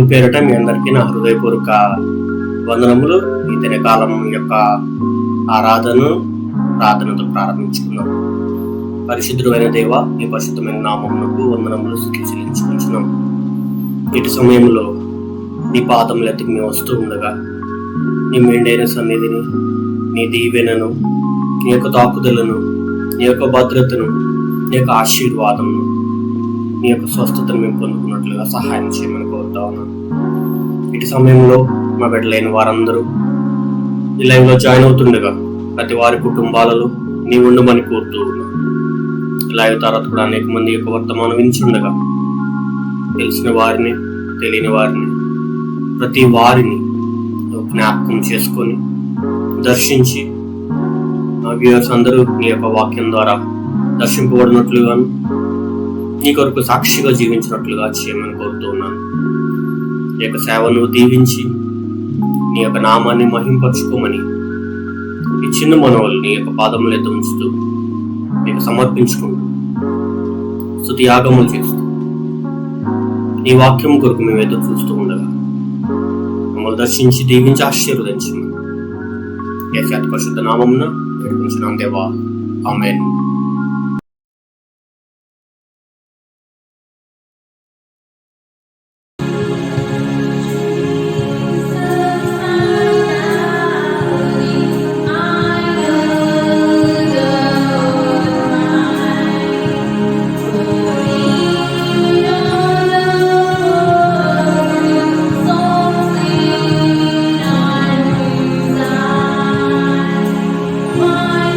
ప్రభు పేరిట మీ అందరికీ నా హృదయపూర్వక వందనములు. ఈ దినకాలం యొక్క ఆరాధనను ప్రార్థనతో ప్రారంభించుకున్నాం. పరిశుద్ధుడైన దేవ, నీ పరిశుద్ధమైన నామమునకు వందనములు చెల్లించుకుంటున్నాం. ఇటు సమయంలో నీ పాదములు ఎత్తుకు మేము వస్తూ ఉండగా నీ మెండైన సన్నిధిని, నీ దీవెనను, నీ యొక్క తాకుదలను, నీ యొక్క భద్రతను, నీ యొక్క ఆశీర్వాదమును, నీ యొక్క స్వస్థతను మేము పొందుకున్నట్లుగా సహాయం చేయమని కోరుతా ఉన్నాను. ఇటు సమయంలో మా బిడ్డలైన వారందరూ ఈ లైవ్లో జాయిన్ అవుతుండగా ప్రతి వారి కుటుంబాలలో నీ ఉండమని కోరుతూ ఉన్నాను. లైవ్ తర్వాత కూడా అనేక మంది యొక్క వర్తమానం వించుండగా తెలిసిన వారిని, తెలియని వారిని, ప్రతి వారిని జ్ఞాపకం చేసుకొని దర్శించి మా వ్యూవర్స్ అందరూ నీ యొక్క వాక్యం ద్వారా దర్శింపబడినట్లుగాను, నీ కొరకు సాక్షిగా జీవించినట్లుగా చేయమని కోరుతూ ఉన్నాను. నీ యొక్క సేవను దీవించి నీ యొక్క నామాన్ని మహింపరచుకోమని ఈ చిన్న మనవలు నీ యొక్క పాదములు ఎత్త ఉంచుతూ నీకు సమర్పించుకుంటూ స్తుతి యాగములు చేస్తూ నీ వాక్యం కొరకు మేము ఎదురు చూస్తూ ఉండగా మమ్మల్ని దర్శించి దీవించి ఆశీర్వదించమని యేసు అతి పరిశుద్ధ నామమున వేడుకుంటున్నాం దేవా, ఆమేన్. My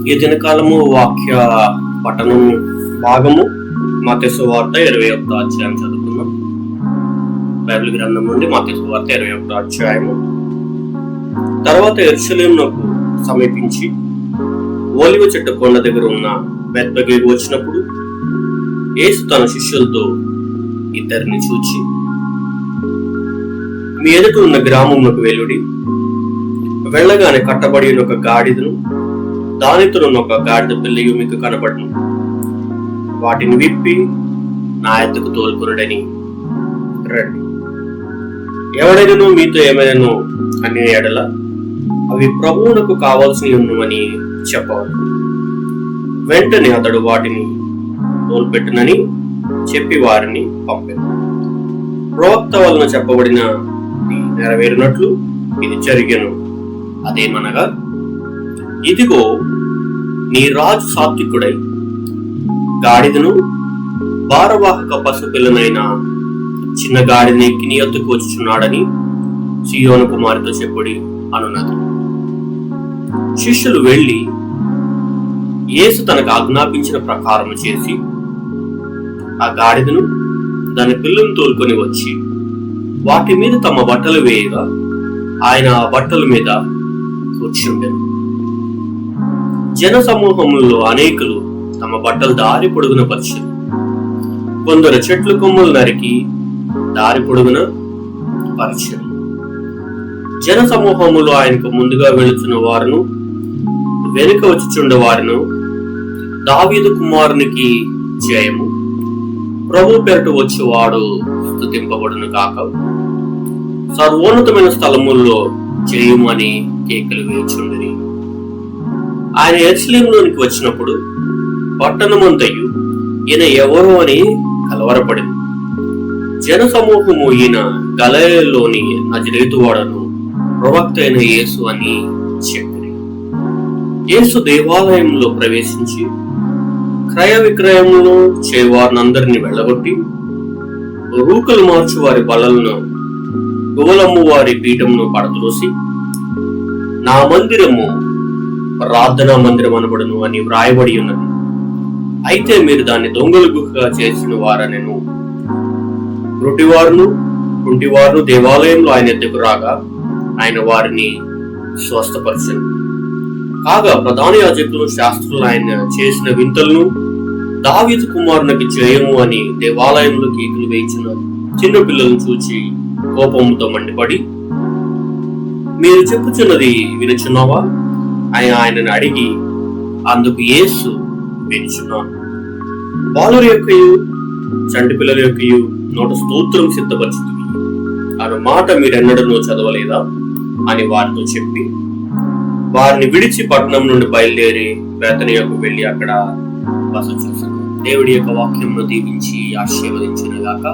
ఈ దినకాలము వాక్య పఠనం భాగము మత్తయి సువార్త 21వ అధ్యాయం చదువుకుందాం. బైబిల్ గ్రంథం నుండి మత్తయి సువార్త 21వ అధ్యాయము. తర్వాత యెరూషలేమునకు సమీపించి ఒలీవ చెట్టు కొండ దగ్గర ఉన్న బెత్ఫగేకు వచ్చినప్పుడు యేసు తన శిష్యులతో ఇద్దరిని చూచి, మీ ఎదుట ఉన్న గ్రామమునకు వెలుడి, వెళ్ళగానే కట్టబడి ఉన్న ఒక గాడిదను, దానితో ఉన్న ఒక గాడిద పిల్లయు మీకు కనబడును. వాటిని విప్పి నా ఎద్దకు తోలుకొనుడని రండి. ఎవడైనను మీతో ఏమైనాను అనే ఎడల అవి ప్రభువునకు కావాల్సి ఉన్నవని చెప్పవాలి. వెంటనే అతడు వాటిని తోలుపెట్టునని చెప్పి వారిని పంపాను. ప్రవక్త వలన చెప్పబడిన నెరవేరినట్లు ఇది జరిగెను. అదేమనగా, ఇదిగో నీ రాజు సాత్వికుడై గాడిదను, భారవాహక పశుపిల్లనైన చిన్న గాడిని ఎక్కి నీ యొద్దకు వచ్చుచున్నాడని సీయోను కుమారుతో చెప్పుడి అనున్నది. శిష్యులు వెళ్లి యేసు తనకు ఆజ్ఞాపించిన ప్రకారం చేసి ఆ గాడిదను దాని పిల్లను తోలుకొని వచ్చి వాటి మీద తమ బట్టలు వేయగా ఆయన ఆ బట్టల మీద కూర్చుండెను. జన సమూహములలో అనేకులు తమ బట్టలు దారి పొడుగున పరిచారు. కొందరు చెట్లు కొమ్మలు నరికి దారి పొడుగున పరిచారు. జన సమూహములో ఆయనకు ముందుగా వెళుతున్న వారును వెనుక వచ్చుచుండే వారును, దావీదు కుమారునికి జయము, ప్రభు పేరట వచ్చేవాడు స్తుతింపబడును కాక, సర్వోన్నతమైన స్థలముల్లో జయము అని కేకలు వేయుచుండిరి. ఆయన యెరూషలేములోనికి వచ్చినప్పుడు పట్టణమంతయు ఈయన ఎవరు అని కలవరపడింది. జన సమూహము ఈయన గలిలయలోని నజరేతువాడను, ప్రవక్త అయిన యేసు అని చెప్పిరి. యేసు దేవాలయంలో ప్రవేశించి క్రయ విక్రయములు చేయవారినందరినీ వెళ్ళగొట్టి, రూకలు మార్చు వారి బలలను, గువలమ్ము వారి పీఠమును పడద్రోసి, నా మందిరము ప్రార్థనా మందిరం అనబడును అని వ్రాయబడి ఉన్నది. అయితే మీరు దాన్ని దొంగల గుహగా చేసిన వారనెను. కుంటివారును దేవాలయంలో ఆయన ఎద్దకు రాగా ఆయన వారిని స్వస్థపరచను. కాగా ప్రధాన యాజకులు, శాస్త్రులు ఆయన చేసిన వింతలను, దావీదు కుమారునికి జయము అని దేవాలయంలో కేకులు వేయించిన చిన్న పిల్లలను చూచి కోపముతో మండిపడి, మీరు చెప్పుచున్నది వినుచున్నావా అని ఆయనను అడిగి, అందుకు యేసు వినుచున్నాను, బాలుర యొక్కయు చంటి పిల్లల యొక్కయు నోట స్తోత్రం సిద్ధపరుచుతుంది అన్న మాట మీరెన్నడనూ చదవలేదా అని వారితో చెప్పి వారిని విడిచి పట్టణం నుండి బయలుదేరి బేతనియకు వెళ్లి అక్కడ బస చేశారు. దేవుడి యొక్క వాక్యంను దీవించి ఆశీర్వదించునుగాక.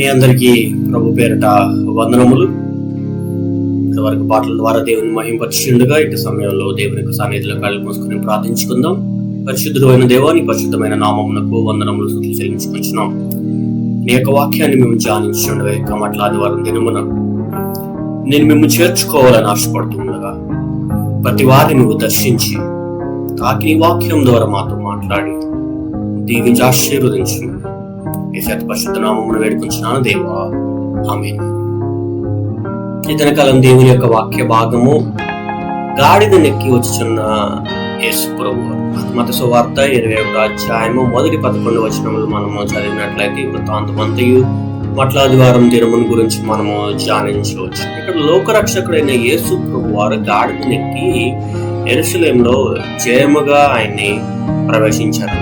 మీ అందరికీ ప్రభు పేరిట వందనములు. ఇంతవరకు పాటల ద్వారా దేవుని మహింపరచుండగా ఇటు సమయంలో దేవుని సన్నిధిలో కళ్ళు మూసుకుని ప్రార్థించుకుందాం. పరిశుద్ధుడు అయిన దేవాని పరిశుద్ధమైన నామమునకు వందనములు స్తుతులు చెల్లించుకుంటున్నాం. నీ యొక్క వాక్యాన్ని మేము ధ్యానించుండగా యొక్క మాట్లాదివారం దినమున నేను మేము చేర్చుకోవాలని ఆశపడుతుండగా ప్రతి వారిని నువ్వు దర్శించి తాకి నీ వాక్యం ద్వారా మాతో మాట్లాడి దీవించి ఆశీర్వదించు. ఈ సత్య పరిశుద్ధ నామమును వేడుకుంటున్నాను దేవా, ఆమేన్. ఇతని దేవుని యొక్క వాక్య భాగము గాడిద నెక్కి వచ్చుచున్న యేసు ప్రభువు. మత్తయి సువార్త 21వ అధ్యాయము మొదటి 11 వచనములు మనము చదివినట్లయితే వృత్తాంతమంతయు మట్లాదివారం దినమును గురించి మనము ధ్యానించవచ్చు. ఇక్కడ లోకరక్షకుడైన యేసు ప్రభు వారు గాడిద నెక్కి యెరూషలేములో జయముగా ఆయన్ని ప్రవేశించారు.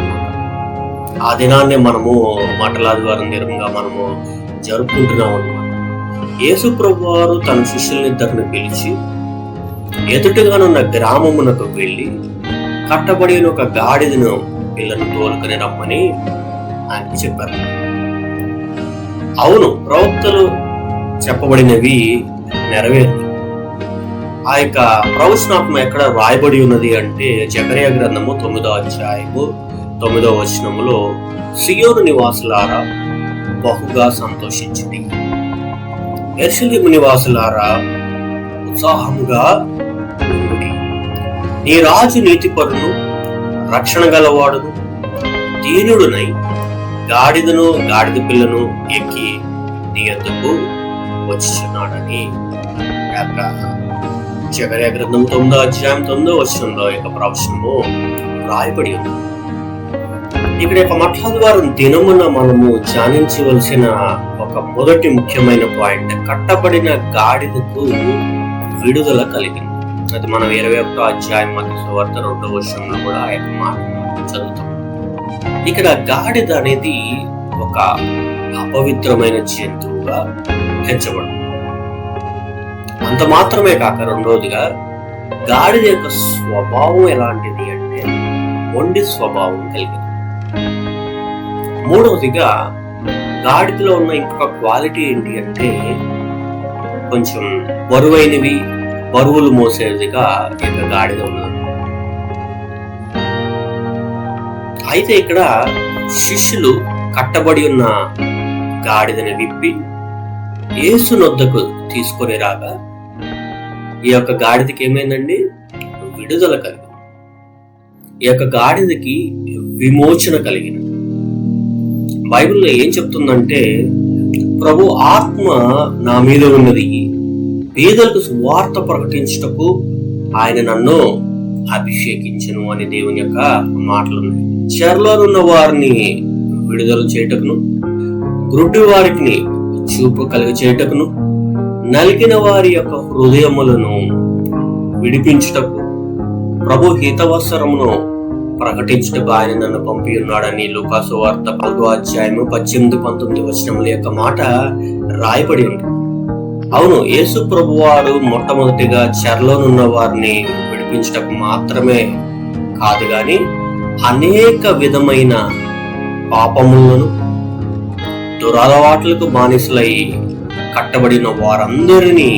ఆ దినాన్ని మనము మట్లాదివారం దినంగా మనము జరుపుకుంటున్నాం అన్నమాట. యేసు ప్రభు వారు తన శిష్యులనిద్దరిని పిలిచి ఎదుటిగానున్న గ్రామమునకు వెళ్ళి కట్టబడిన ఒక గాడిదను పిల్లను తోలుకొని రమ్మని ఆయనకి చెప్పారు. అవును, ప్రవక్తలు చెప్పబడినవి నెరవేరు. ఆ యొక్క ప్రవచనాత్మ ఎక్కడ రాయబడి ఉన్నది అంటే జకర్యా గ్రంథము 9వ అధ్యాయము 9వ వచనములో, సియోను నివాసులారా బహుగా సంతోషించింది, యెరూషలేము నివాసులారా ఉత్సాహముగా ఉండుడి. నీ రాజు నీతిపరును రక్షణ గలవాడును దీనుడునై గాడిదను గాడిద పిల్లను ఎక్కి నీ యొద్దకు వచ్చుచున్నాడని జకర్యా గ్రంథం 9వ అధ్యాయం 9వ వచనంలో యొక్క ప్రవచనము రాయబడి ఉంది. ఇక్కడ యొక్క మట్లాదివారం దినమున మనము ధ్యానించవలసిన ఒక మొదటి ముఖ్యమైన పాయింట్, కట్టబడిన గాడిదకు విడుదల కలిగింది. అది మనం 21వ అధ్యాయం మత్తయి సువార్త 2వ వచనంలో కూడా ఆ యొక్క మాట చదువుతాం. ఇక్కడ గాడిద అనేది ఒక అపవిత్రమైన జంతువుగా పెంచబడింది. అంత మాత్రమే కాక రెండవదిగా గాడిద యొక్క స్వభావం ఎలాంటిది అంటే మొండి స్వభావం కలిగింది. మూడవదిగా గాడిదలో ఉన్న ఇంకొక క్వాలిటీ ఏంటి అంటే కొంచెం బరువైనవి, బరువులు మోసేదిగా యొక్క గాడిద ఉన్నది. అయితే ఇక్కడ శిష్యులు కట్టబడి ఉన్న గాడిదని విప్పి యేసు నొద్దకు తీసుకొని రాగా ఈ యొక్క గాడిదకి ఏమైందండి? విడుదల కలిగింది. ఈ యొక్క గాడిదకి విమోచన కలిగింది. బైబిల్లో ఏం చెప్తుందంటే, ప్రభు ఆత్మ నా మీద ఉన్నది, పేదలకు సువార్త ప్రకటించుటకు ఆయన నన్ను అభిషేకించను అని దేవుని యొక్క మాటలు ఉన్నాయి. చెరలో ఉన్న వారిని విడుదల చేయటకును, గ్రుడ్డి వారికి చూపు కలిగి చేయటకును, నలిగిన వారి యొక్క హృదయములను విడిపించుటకు, ప్రభు హితవత్సరమును ప్రకటించుటకు ఆయన నన్ను పంపి ఉన్నాడని లూకా సువార్త 4వ అధ్యాయము 18-19 వచనముల యొక్క మాట రాయబడి ఉంది. అవును, యేసు ప్రభు వారు మొట్టమొదటిగా చెరలోనున్న వారిని విడిపించటకు మాత్రమే కాదు గాని అనేక విధమైన పాపములను, దురలవాట్లకు బానిసలై కట్టబడిన వారందరినీ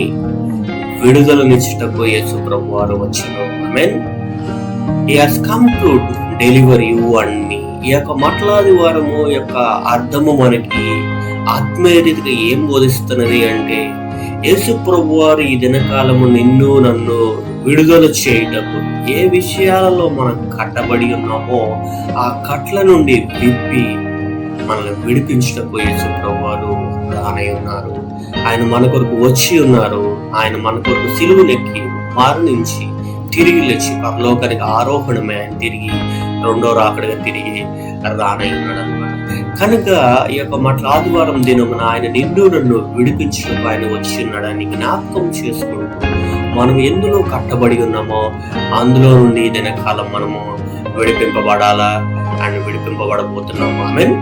విడుదలనిచ్చుటకు యేసు ప్రభు వారు వచ్చారు. ఆమేన్. He has come to deliver you and me. ఈ యొక్క మట్లాదివారము యొక్క అర్థము మనకి ఆత్మీయ రీతిగా ఏం బోధిస్తున్నది అంటే, యేసు ప్రభు వారు ఈ దినకాలము నిన్ను నన్ను విడుదల చేయటకు, ఏ విషయాలలో మనం కట్టబడి ఉన్నామో ఆ కట్ల నుండి విప్పి మనల్ని విడిపించటకు యేసు ప్రభు వారు రానై ఉన్నారు. ఆయన మన కొరకు వచ్చి ఉన్నారు. ఆయన మన కొరకు సిలువనెక్కి మరణించి తిరిగి లేచి పరలోకానికి ఆరోహణమే ఆయన తిరిగి రెండో రాకడగా తిరిగి రానై ఉన్నాడు అన్నమాట. కనుక ఈ యొక్క మట్లాదివారం దినమున ఆయన నిన్ను నన్ను విడిపించడం ఆయన వచ్చి ఉన్నాడని జ్ఞాపకం చేసుకుంటూ మనం ఎందులో కట్టబడి ఉన్నామో అందులో నుండి ఈ దినకాలం మనము విడిపింపబడాలా అండ్ విడిపింపబడబోతున్నాము. ఆమేన్.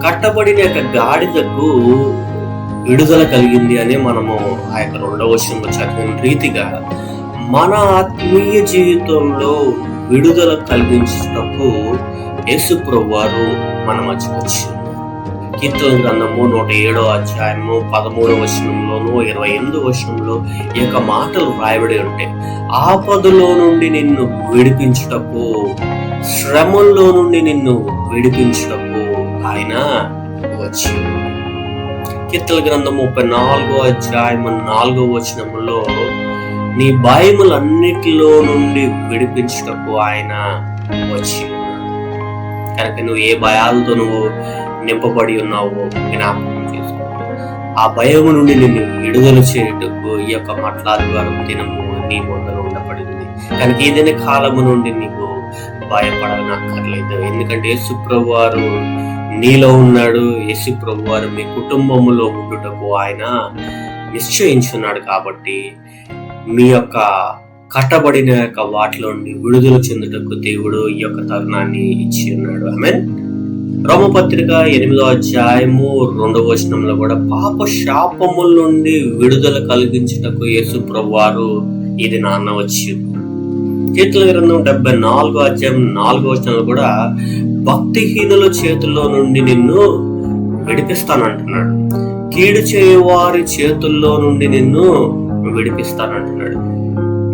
కట్టబడిన యొక్క గాడిదకు విడుదల కలిగింది అని మనము ఆ యొక్క 2వ వచనంలో చదివిన రీతిగా మన ఆత్మీయ జీవితంలో విడుదల కలిగించుటకు యేసు ప్రభువారు మన మధ్యకు వచ్చి కీర్తన గ్రంథము 107 అధ్యాయము 13 వచనంలోను 28 వచనంలో ఈ యొక్క మాటలు రాయబడి ఉంటాయి. ఆపదలో నుండి నిన్ను విడిపించుటకు, శ్రమల్లో నుండి నిన్ను విడిపించుటకు ఆయన వచ్చి. కీర్తన గ్రంథం 34 అధ్యాయము 4 వచనములో నీ భయములన్నిటిలో నుండి విడిపించుటకు ఆయన వచ్చి. కనుక నువ్వు ఏ భయాలతో నువ్వు నింపబడి ఉన్నావో జ్ఞాపకం చేసుకో. ఆ భయము నుండి నిన్ను విడుదల చేయుటకు ఈ యొక్క మాట్లాడవారం దినము నీ ముందర ఉండబడింది. కనుక ఏదైనా కాలము నుండి నీకు భయపడనక్కర్లేదు. ఎందుకంటే యేసుప్రభు వారు నీలో ఉన్నాడు. యేసుప్రభు వారు మీ కుటుంబములో ఉండుటకు ఆయన నిశ్చయించున్నాడు. కాబట్టి మీ యొక్క కట్టబడిన యొక్క వాటిలో నుండి విడుదల చెందుటకు దేవుడు ఈ యొక్క తరుణాన్ని ఇచ్చి ఉన్నాడు. ఆమేన్. రోమపత్రిక 8వ అధ్యాయము 2వ వచనంలో కూడా పాప శాపముల నుండి విడుదల కలిగించుటకు యేసు ప్రభువారు ఇది నాన్న వచ్చి. కీర్తన గ్రంథం 74వ అధ్యాయం 4వ వచనంలో కూడా భక్తిహీనుల చేతుల్లో నుండి నిన్ను విడిపిస్తానంటున్నాడు. కీడు చేయవారి చేతుల్లో నుండి నిన్ను విడిపిస్తానంటున్నాడు.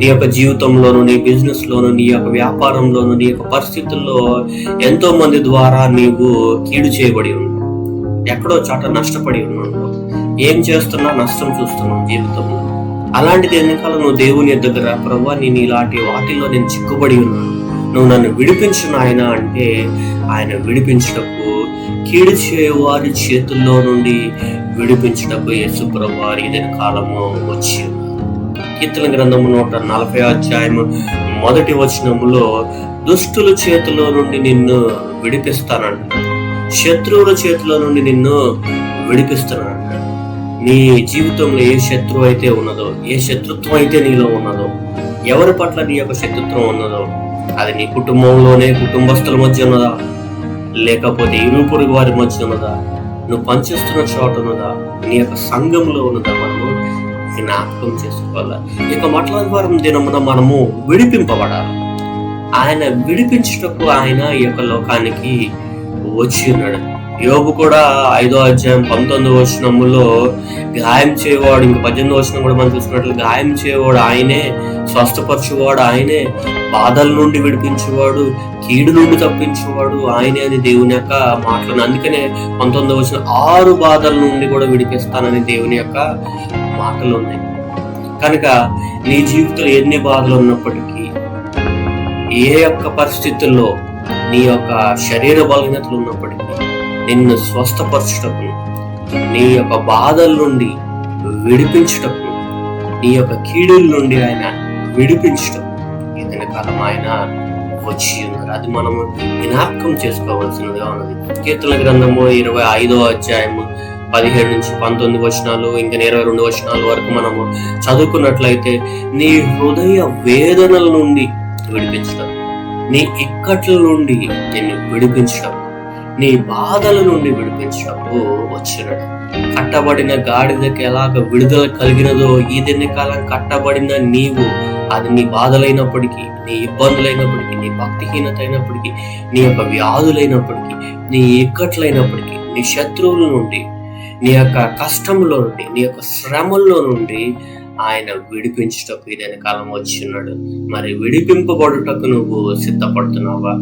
నీ యొక్క జీవితంలోను, నీ బిజినెస్ లోను, నీ యొక్క వ్యాపారంలోను, నీ యొక్క పరిస్థితుల్లో ఎంతో మంది ద్వారా నీవు కీడు చేయబడి ఉన్నావు. ఎక్కడో చోట నష్టపడి ఉన్నావు. ఏం చేస్తున్నా నష్టం చూస్తున్నావు జీవితంలో. అలాంటిది ఎన్నికలు నువ్వు దేవుని దగ్గర, ప్రభువా నేను ఇలాంటి వాటిల్లో నేను చిక్కుబడి ఉన్నాను, నువ్వు నన్ను విడిపించు నాయన అంటే ఆయన విడిపించుటకు, కీడు చేయవారి చేతుల్లో నుండి విడిపించుటకు యేసు ప్రభువారు ఇదే కాలము వచ్చి. కీర్తన గ్రంథము 140 అధ్యాయము 1వ వచనములో దుష్టుల చేతిలో నుండి నిన్ను విడిపిస్తానంటాడు. శత్రువుల చేతిలో నుండి నిన్ను విడిపిస్తానంటాడు. నీ జీవితంలో ఏ శత్రువు అయితే ఉన్నదో, ఏ శత్రుత్వం అయితే నీలో ఉన్నదో, ఎవరి పట్ల నీ యొక్క శత్రుత్వం ఉన్నదో, అది నీ కుటుంబంలోనే కుటుంబస్తుల మధ్య ఉన్నదా, లేకపోతే ఇరుగు పొరుగు వారి మధ్య ఉన్నదా, నువ్వు పనిచేస్తున్న చోట ఉన్నదా, నీ యొక్క సంఘంలో ఉన్నదా, మనము జ్ఞాపకం చేసుకోవాలి. ఇక మాట్లాడవారం దినమున మనము విడిపింపబడాలి. ఆయన విడిపించుటకు ఆయన ఈ యొక్క లోకానికి వచ్చి ఉన్నాడు. యోబు కూడా 5వ అధ్యాయం 19వ వచనములో గాయం చేయవాడు, ఇంక 18వ వచనం కూడా మనం చూసుకున్నట్లు గాయం చేయవాడు ఆయనే, స్వస్థపరచువాడు ఆయనే, బాధల నుండి విడిపించేవాడు, కీడు నుండి తప్పించేవాడు ఆయనే అని దేవుని యొక్క మాటలను. అందుకనే 19వ వచనం 6 బాధల నుండి కూడా విడిపిస్తానని దేవుని యొక్క మాటలు ఉన్నాయి. కనుక నీ జీవితంలో ఎన్ని బాధలు ఉన్నప్పటికీ, ఏ యొక్క పరిస్థితుల్లో నీ యొక్క శరీర బలహీనతలు ఉన్నప్పటికీ నిన్ను స్వస్థపరచుటకు, నీ యొక్క బాధల నుండి విడిపించుటకు, నీ యొక్క కీడుల నుండి ఆయన విడిపించుటకు ఏదైనా కాలం ఆయన వచ్చి ఉన్నారు. అది మనము జ్ఞాపకం చేసుకోవాల్సినదిగా ఉన్నది. కీర్తన గ్రంథము 25వ అధ్యాయము 17 నుంచి 19 వచనాలు, ఇంకా 22 వచనాల వరకు మనము చదువుకున్నట్లయితే నీ హృదయ వేదనల నుండి విడిపించడం, నీ ఇక్కట్ల నుండి నిన్ను విడిపించడం, నీ బాధల నుండి విడిపించడము వచ్చినాడు. కట్టబడిన గాడిదకి ఎలాగ విడుదల కలిగినదో ఈ కాలం కట్టబడిన నీవు, అది నీ బాధలైనప్పటికీ, నీ ఇబ్బందులైనప్పటికీ, నీ భక్తిహీనత అయినప్పటికీ, నీ యొక్క వ్యాధులైనప్పటికీ, నీ ఇక్కట్లైనప్పటికీ, నీ శత్రువుల నుండి, నీ యొక్క కష్టంలో నుండి, నీ యొక్క శ్రమల్లో నుండి ఆయన విడిపించుటకు ఇదైన కాలం వచ్చి ఉన్నాడు. మరి విడిపింపబడుటకు నువ్వు సిద్ధపడుతున్నావా?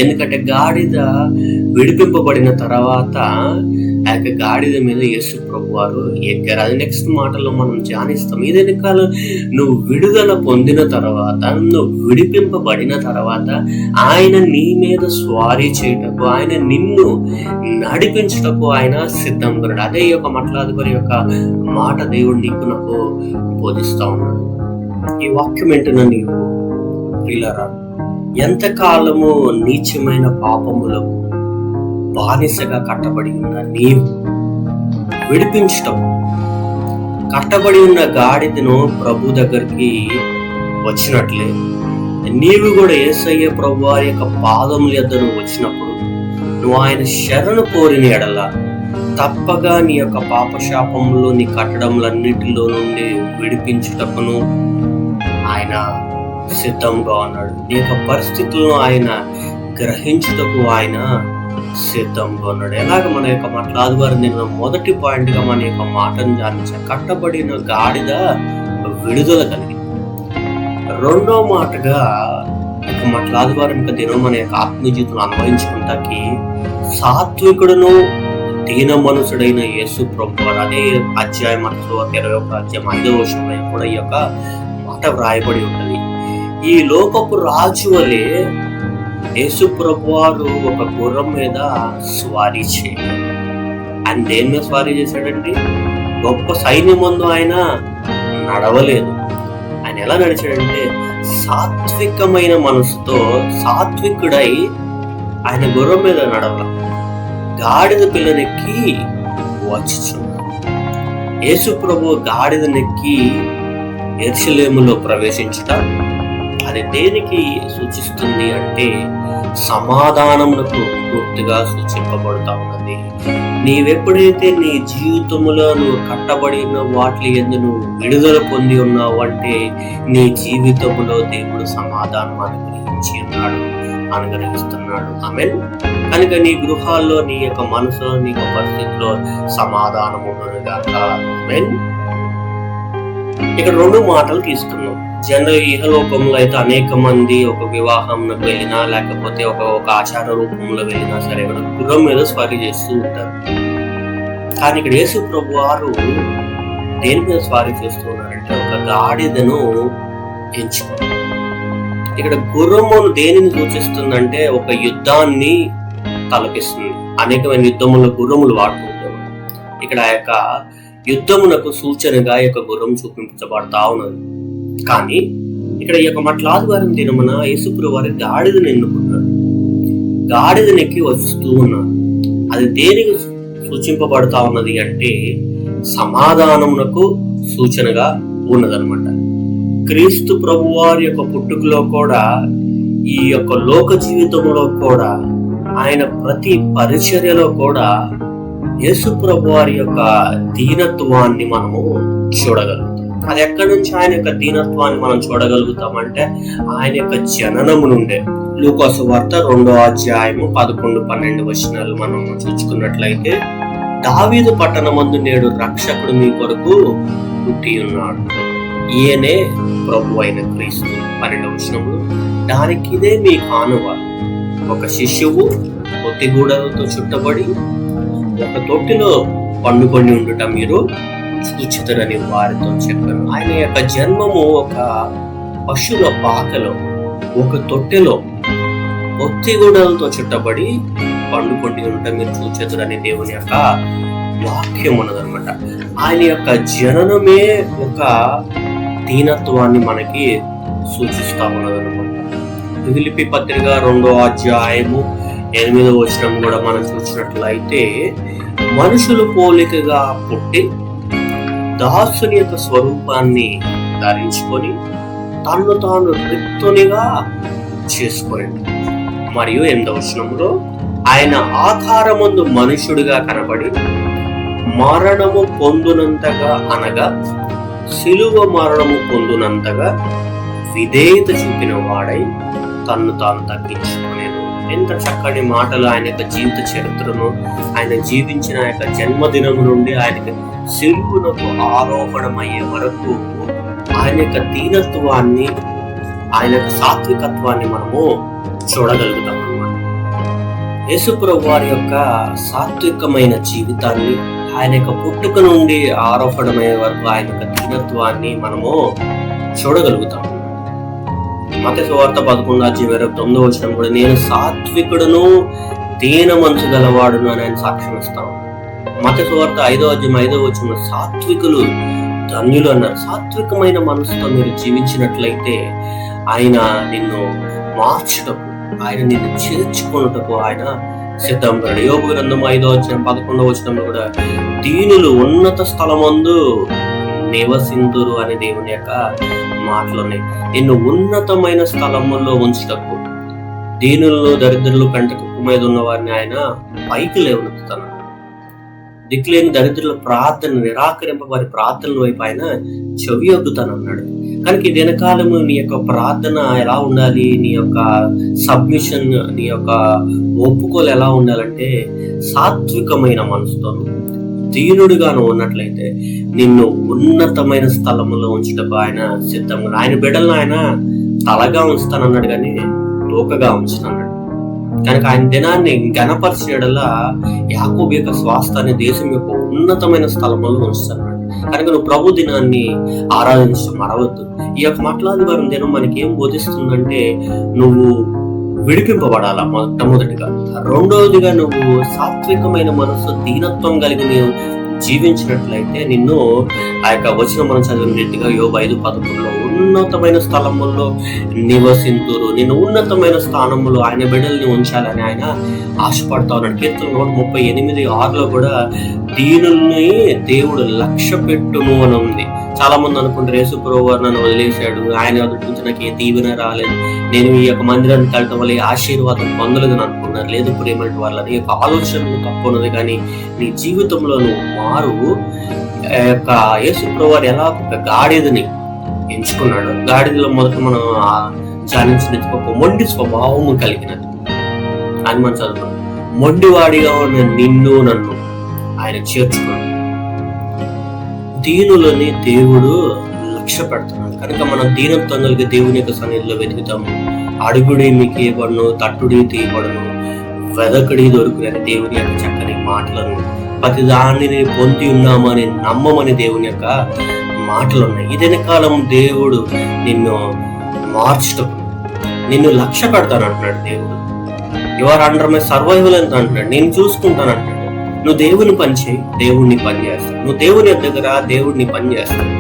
ఎందుకంటే గాడిద విడిపింపబడిన తర్వాత ఆ యొక్క గాడిద మీద యేసు ప్రభు వారు ఎక్కారు. అది నెక్స్ట్ మాటల్లో మనం ధ్యానిస్తాం. ఇదైన కాలం నువ్వు విడుదల పొందిన తర్వాత, నువ్వు విడిపింపబడిన తర్వాత ఆయన నీ మీద స్వారీ చేయుటకు, ఆయన నిన్ను నడిపించుటకు ఆయన సిద్ధంగా ఉన్నాడు. అదే ఈ యొక్క మాట్లాడుకునే యొక్క మాట దేవుడు నీకు నాకు బోధిస్తా ఉన్నాడు. ఈ వాక్యం ఏంటన్నా నీవు ప్రియులారా, ఎంతకాలము నీచమైన పాపములకు బానిసగా కట్టబడి ఉన్న నీవు విడిపించటం, కట్టబడి ఉన్న గాడిదను ప్రభు దగ్గరికి వచ్చినట్లే నీవు కూడా యేసయ్య ప్రభు వారి యొక్క పాదముల యొద్ద నువ్వు వచ్చినప్పుడు, నువ్వు ఆయన శరణు కోరిన ఎడల తప్పగా నీ యొక్క పాపశాపంలో, నీ కట్టడములన్నిటిలో నుండి విడిపించుటకును ఆయన సిద్ధంగా ఉన్నాడు. నీ యొక్క పరిస్థితులను ఆయన గ్రహించుటకు ఆయన సిద్ధంగా ఉన్నాడు. ఎలాగ మన యొక్క మట్లాది వారు నేను మొదటి పాయింట్ గా మన యొక్క మాటను ధ్యానించాను. కట్టబడిన గాడిద విడుదల కలిగి. రెండో మాటగా ఒక మట్లాది వారు ఇంకా దినం మన యొక్క ఆత్మీయ జీవితంలో అన్వయించుకుంటాకి సాత్వికుడును దీన మనుషుడైన యేసు ప్రభు వారు అదే అధ్యాయం 21 అధ్యాయం 5వ వచనంలో కూడా ఈ యొక్క మాట వ్రాయబడి ఉన్నది. ఈ లోకపు రాజు వలె యేసు ప్రభు వారు ఒక గుర్రం మీద స్వారీ చేయాలి. ఆయన దేని మీద స్వారీ చేశాడండి? గొప్ప సైన్యం ముందు ఆయన నడవలేదు. ఆయన ఎలా నడిచాడంటే సాత్వికమైన మనసుతో సాత్వికుడై ఆయన గుర్రం మీద నడవ గాడిద పిల్లనెక్కి వచ్చుచున్నాడు. యేసు ప్రభు గాడిదనెక్కి యెరూషలేములో ప్రవేశించుట అది దేనికి సూచిస్తుంది అంటే సమాధానమునకు పూర్తిగా సూచింపబడుతా ఉన్నది. నీవెప్పుడైతే నీ జీవితంలో నువ్వు కట్టబడిన వాటి యందు నువ్వు విడుదల పొంది ఉన్నావు అంటే నీ జీవితంలో దేవుడు సమాధానం అనుగ్రహిస్తున్నాడు. ఆమేన్. కనుక నీ గృహాల్లో నీ యొక్క మనసులో నీ యొక్క పరిస్థితిలో సమాధానం ఉన్నగాక. ఆమేన్. ఇక్కడ 2 మాటలు తీసుకున్నాం. జనరల్ ఇహలోకంలో అయితే అనేక మంది ఒక వివాహంలో వెళ్ళినా లేకపోతే ఒక ఆచార రూపంలో వెళ్ళినా సరే గుర్రం మీద స్వారీ చేస్తూ ఉంటారు. కానీ ఇక్కడ యేసు ప్రభు వారు దేని మీద స్వారీ చేస్తూ ఉన్నారంటే ఒక గాడిదను ఎంచుకున్నారు. ఇక్కడ గుర్రమును దేనిని సూచిస్తుందంటే ఒక యుద్ధాన్ని తలపిస్తుంది. అనేకమైన యుద్ధముల గుర్రములు వాడుతుంటారు. ఇక్కడ ఆ యొక్క యుద్ధమునకు సూచనగా ఈ యొక్క గుర్రం చూపించబడతా ఉన్నది. కానీ ఇక్కడ ఈ యొక్క మట్లాది వారం దినమున యేసుప్రభు వారి గాడిదను ఎన్నుకున్నారు. గాడిదనెక్కి వస్తూ ఉన్నారు. అది దేనికి సూచింపబడతా ఉన్నది అంటే సమాధానమునకు సూచనగా ఉన్నదన్నమాట. క్రీస్తు ప్రభు వారి యొక్క పుట్టుకలో కూడా ఈ యొక్క లోక జీవితంలో కూడా ఆయన ప్రతి పరిచర్యలో కూడా యేసు ప్రభు వారి యొక్క దీనత్వాన్ని మనము చూడగలుగుతాం. అది ఎక్కడి నుంచి ఆయన యొక్క దీనత్వాన్ని మనం చూడగలుగుతామంటే ఆయన యొక్క జననము నుండే. లూకా సువార్త 2వ అధ్యాయము 11-12 వచనాలు మనం చూసుకున్నట్లయితే దావీదు పట్టణమందు నేడు రక్షకుడు మీ కొరకు పుట్టి ఉన్నాడు, ఈయనే ప్రభు అయిన క్రీస్తు. 12వ వచనంలో దానికి ఇదే మీ కానువ, ఒక శిశువు పొత్తిగూడలతో చుట్టబడి ఒక తొట్టిలో పండుకొని ఉండుట మీరు చూచితరని వారితో చెప్పాను. ఆయన యొక్క జన్మము ఒక పశువుల పాకలో ఒక తొట్టెలో పొత్తిగూడలతో చుట్టబడి పండుకొని ఉండుట మీరు చూచెదరని దేవుని యొక్క వాక్యం ఉన్నదన్నమాట. ఆయన యొక్క జననమే ఒక దీనత్వాన్ని మనకి సూచిస్తా ఉన్నదన్నమాట. ఫిలిప్పీ పత్రిక 2వ అధ్యాయము 8వ వచనం కూడా మనం చూసినట్లయితే మనుషులు పోలికగా పుట్టి దాసుని యొక్క స్వరూపాన్ని ధరించుకొని తన్ను తాను రిక్తునిగా చేసుకొని మరియు 8వ వచనంలో ఆయన ఆకారమందు మనుషుడిగా కనబడి మరణము పొందునంతగా అనగా సిలువ మరణము పొందునంతగా విధేయత చూపిన వాడై తన్ను తాను తగ్గించుకునేది. ఎంత చక్కని మాటలు! ఆయన యొక్క జీవిత చరిత్రను, ఆయన జీవించిన యొక్క జన్మదినం నుండి ఆయన సిలువనకు ఆరోహణమయ్యే వరకు ఆయన యొక్క దీనత్వాన్ని, ఆయన యొక్క సాత్వికత్వాన్ని మనము చూడగలుగుతాం అన్నమాట. యేసుప్రభు వారి యొక్క సాత్వికమైన జీవితాన్ని, ఆయన యొక్క పుట్టుక నుండి ఆరోహణమయ్యే వరకు ఆయన యొక్క దీనత్వాన్ని మనము చూడగలుగుతాం. మత్తయి సువార్త 11:29 వచనం కూడా నేను సాత్వికుడును దీన మనసు గలవాడును అని ఆయన సాక్ష్యం ఇస్తాం. మత్తయి సువార్త 5వ అధ్యాయం 5వ వచనం సాత్వికులు ధన్యులు అన్నారు. సాత్వికమైన మనసుతో మీరు జీవించినట్లయితే ఆయన నిన్ను మార్చుటకు, ఆయన నిన్ను చేర్చుకొనుటకు ఆయన సిద్ధంగా. యోబు గ్రంథం 5వ అధ్యాయం 11వ వచనంలో కూడా దీనులు ఉన్నత స్థలమందు నివసింతురు అనే దేవుని యొక్క మాటలున్నాయి. నిన్ను ఉన్నతమైన స్థలముల్లో ఉంచుటకు, దీనుల్లో దరిద్రులు కంటకు మీద ఉన్న వారిని ఆయన పైకి లేవనెత్తుతాను. దిక్కులేని దరిద్రుల ప్రార్థన నిరాకరింప వారి ప్రార్థనల వైపు ఆయన చెవి యొగ్గుతానన్నాడు. కనుక ఈ దినకాలము నీ యొక్క ప్రార్థన ఎలా ఉండాలి, నీ యొక్క సబ్మిషన్, నీ యొక్క ఒప్పుకోలు ఎలా ఉండాలంటే సాత్వికమైన మనసుతోను దీనుడిగాను ఉన్నట్లయితే నిన్ను ఉన్నతమైన స్థలములో ఉంచుటకు ఆయన సిద్ధంగా. ఆయన బిడ్డలను ఆయన తలగా ఉంచుతానన్నాడు కానీ తోకగా ఉంచుతానన్నాడు. కనుక ఆయన దినాన్ని ఘనపరిచేయడలా యాకోబు యొక్క స్వాస్థాన్ని దేశం యొక్క ఉన్నతమైన స్థలంలో ఉంచుతానన్నాడు. కనుక నువ్వు ప్రభు దినాన్ని ఆరాధించడం మరవద్దు. ఈ యొక్క మాట్లాదివారం దినం మనకి ఏం బోధిస్తుందంటే నువ్వు విడిపింపబడాలా మొట్టమొదటిగా. రెండవదిగా నువ్వు సాత్వికమైన మనసు దీనత్వం కలిగి నీవు జీవించినట్లయితే నిన్ను ఆ యొక్క వచనం మనం చదివిన రీతిగా యోబు 5:11 ఉన్నతమైన స్థలముల్లో నివసింతురు, నిన్ను ఉన్నతమైన స్థానంలో ఆయన బిడ్డల్ని ఉంచాలని ఆయన ఆశపడతా ఉన్నాడు. కీర్తన 138:6 కూడా దీనుల్ని దేవుడు లక్ష్య పెట్టును అని ఉంది. చాలా మంది అనుకుంటారు యేసు ప్రభువు వారు నన్ను వదిలేశాడు, ఆయన నుంచి నాకు ఏ దీవెన రాలేదు, నేను ఈ యొక్క మందిరాన్ని కలటం వల్ల ఆశీర్వాదం పొందలేదని అనుకున్నారు. లేదు ప్రేమటి వాళ్ళని యొక్క ఆలోచనలు తప్పు ఉన్నది. కానీ నీ జీవితంలో నువ్వు మారు. యొక్క యేసు ప్రభువు వారు ఎలా ఒక గాడిదని ఎంచుకున్నాడు. గాడిదలో మొదట మనం ధ్యానించిన ఒక మొండి స్వభావము కలిగినది అని మనం చదువుకున్నాం. మొండివాడిగా ఉన్న నిన్ను నన్ను ఆయన చేర్చుకున్నాడు. దీనులని దేవుడు లక్ష్య పెడుతున్నాడు. కనుక మనం దీనత్వం కలిగి దేవుని యొక్క సన్నిధిలో వెతుకుతాము. అడుగుడి మీకు ఇవ్వబడును, తట్టుడి తీయబడును, వెదకడి దొరుకునని దేవుని యొక్క చక్కని మాటలను, ప్రతి దానిని పొంది ఉన్నామని నమ్మమని దేవుని యొక్క మాటలు ఉన్నాయి. ఇదే కాలం దేవుడు నిన్ను మార్చటం, నిన్ను లక్ష్య పెడతాను అంటున్నాడు దేవుడు. యువర్ అండర్ మై సర్వైవల్ ఎంత అంటున్నాడు, నేను చూసుకుంటాను అంటున్నాడు. నువ్వు దేవుని పని చేయి, దేవుడిని పని చేస్తావు. నువ్వు దేవుని దగ్గర దేవుడిని పని చేస్తావు.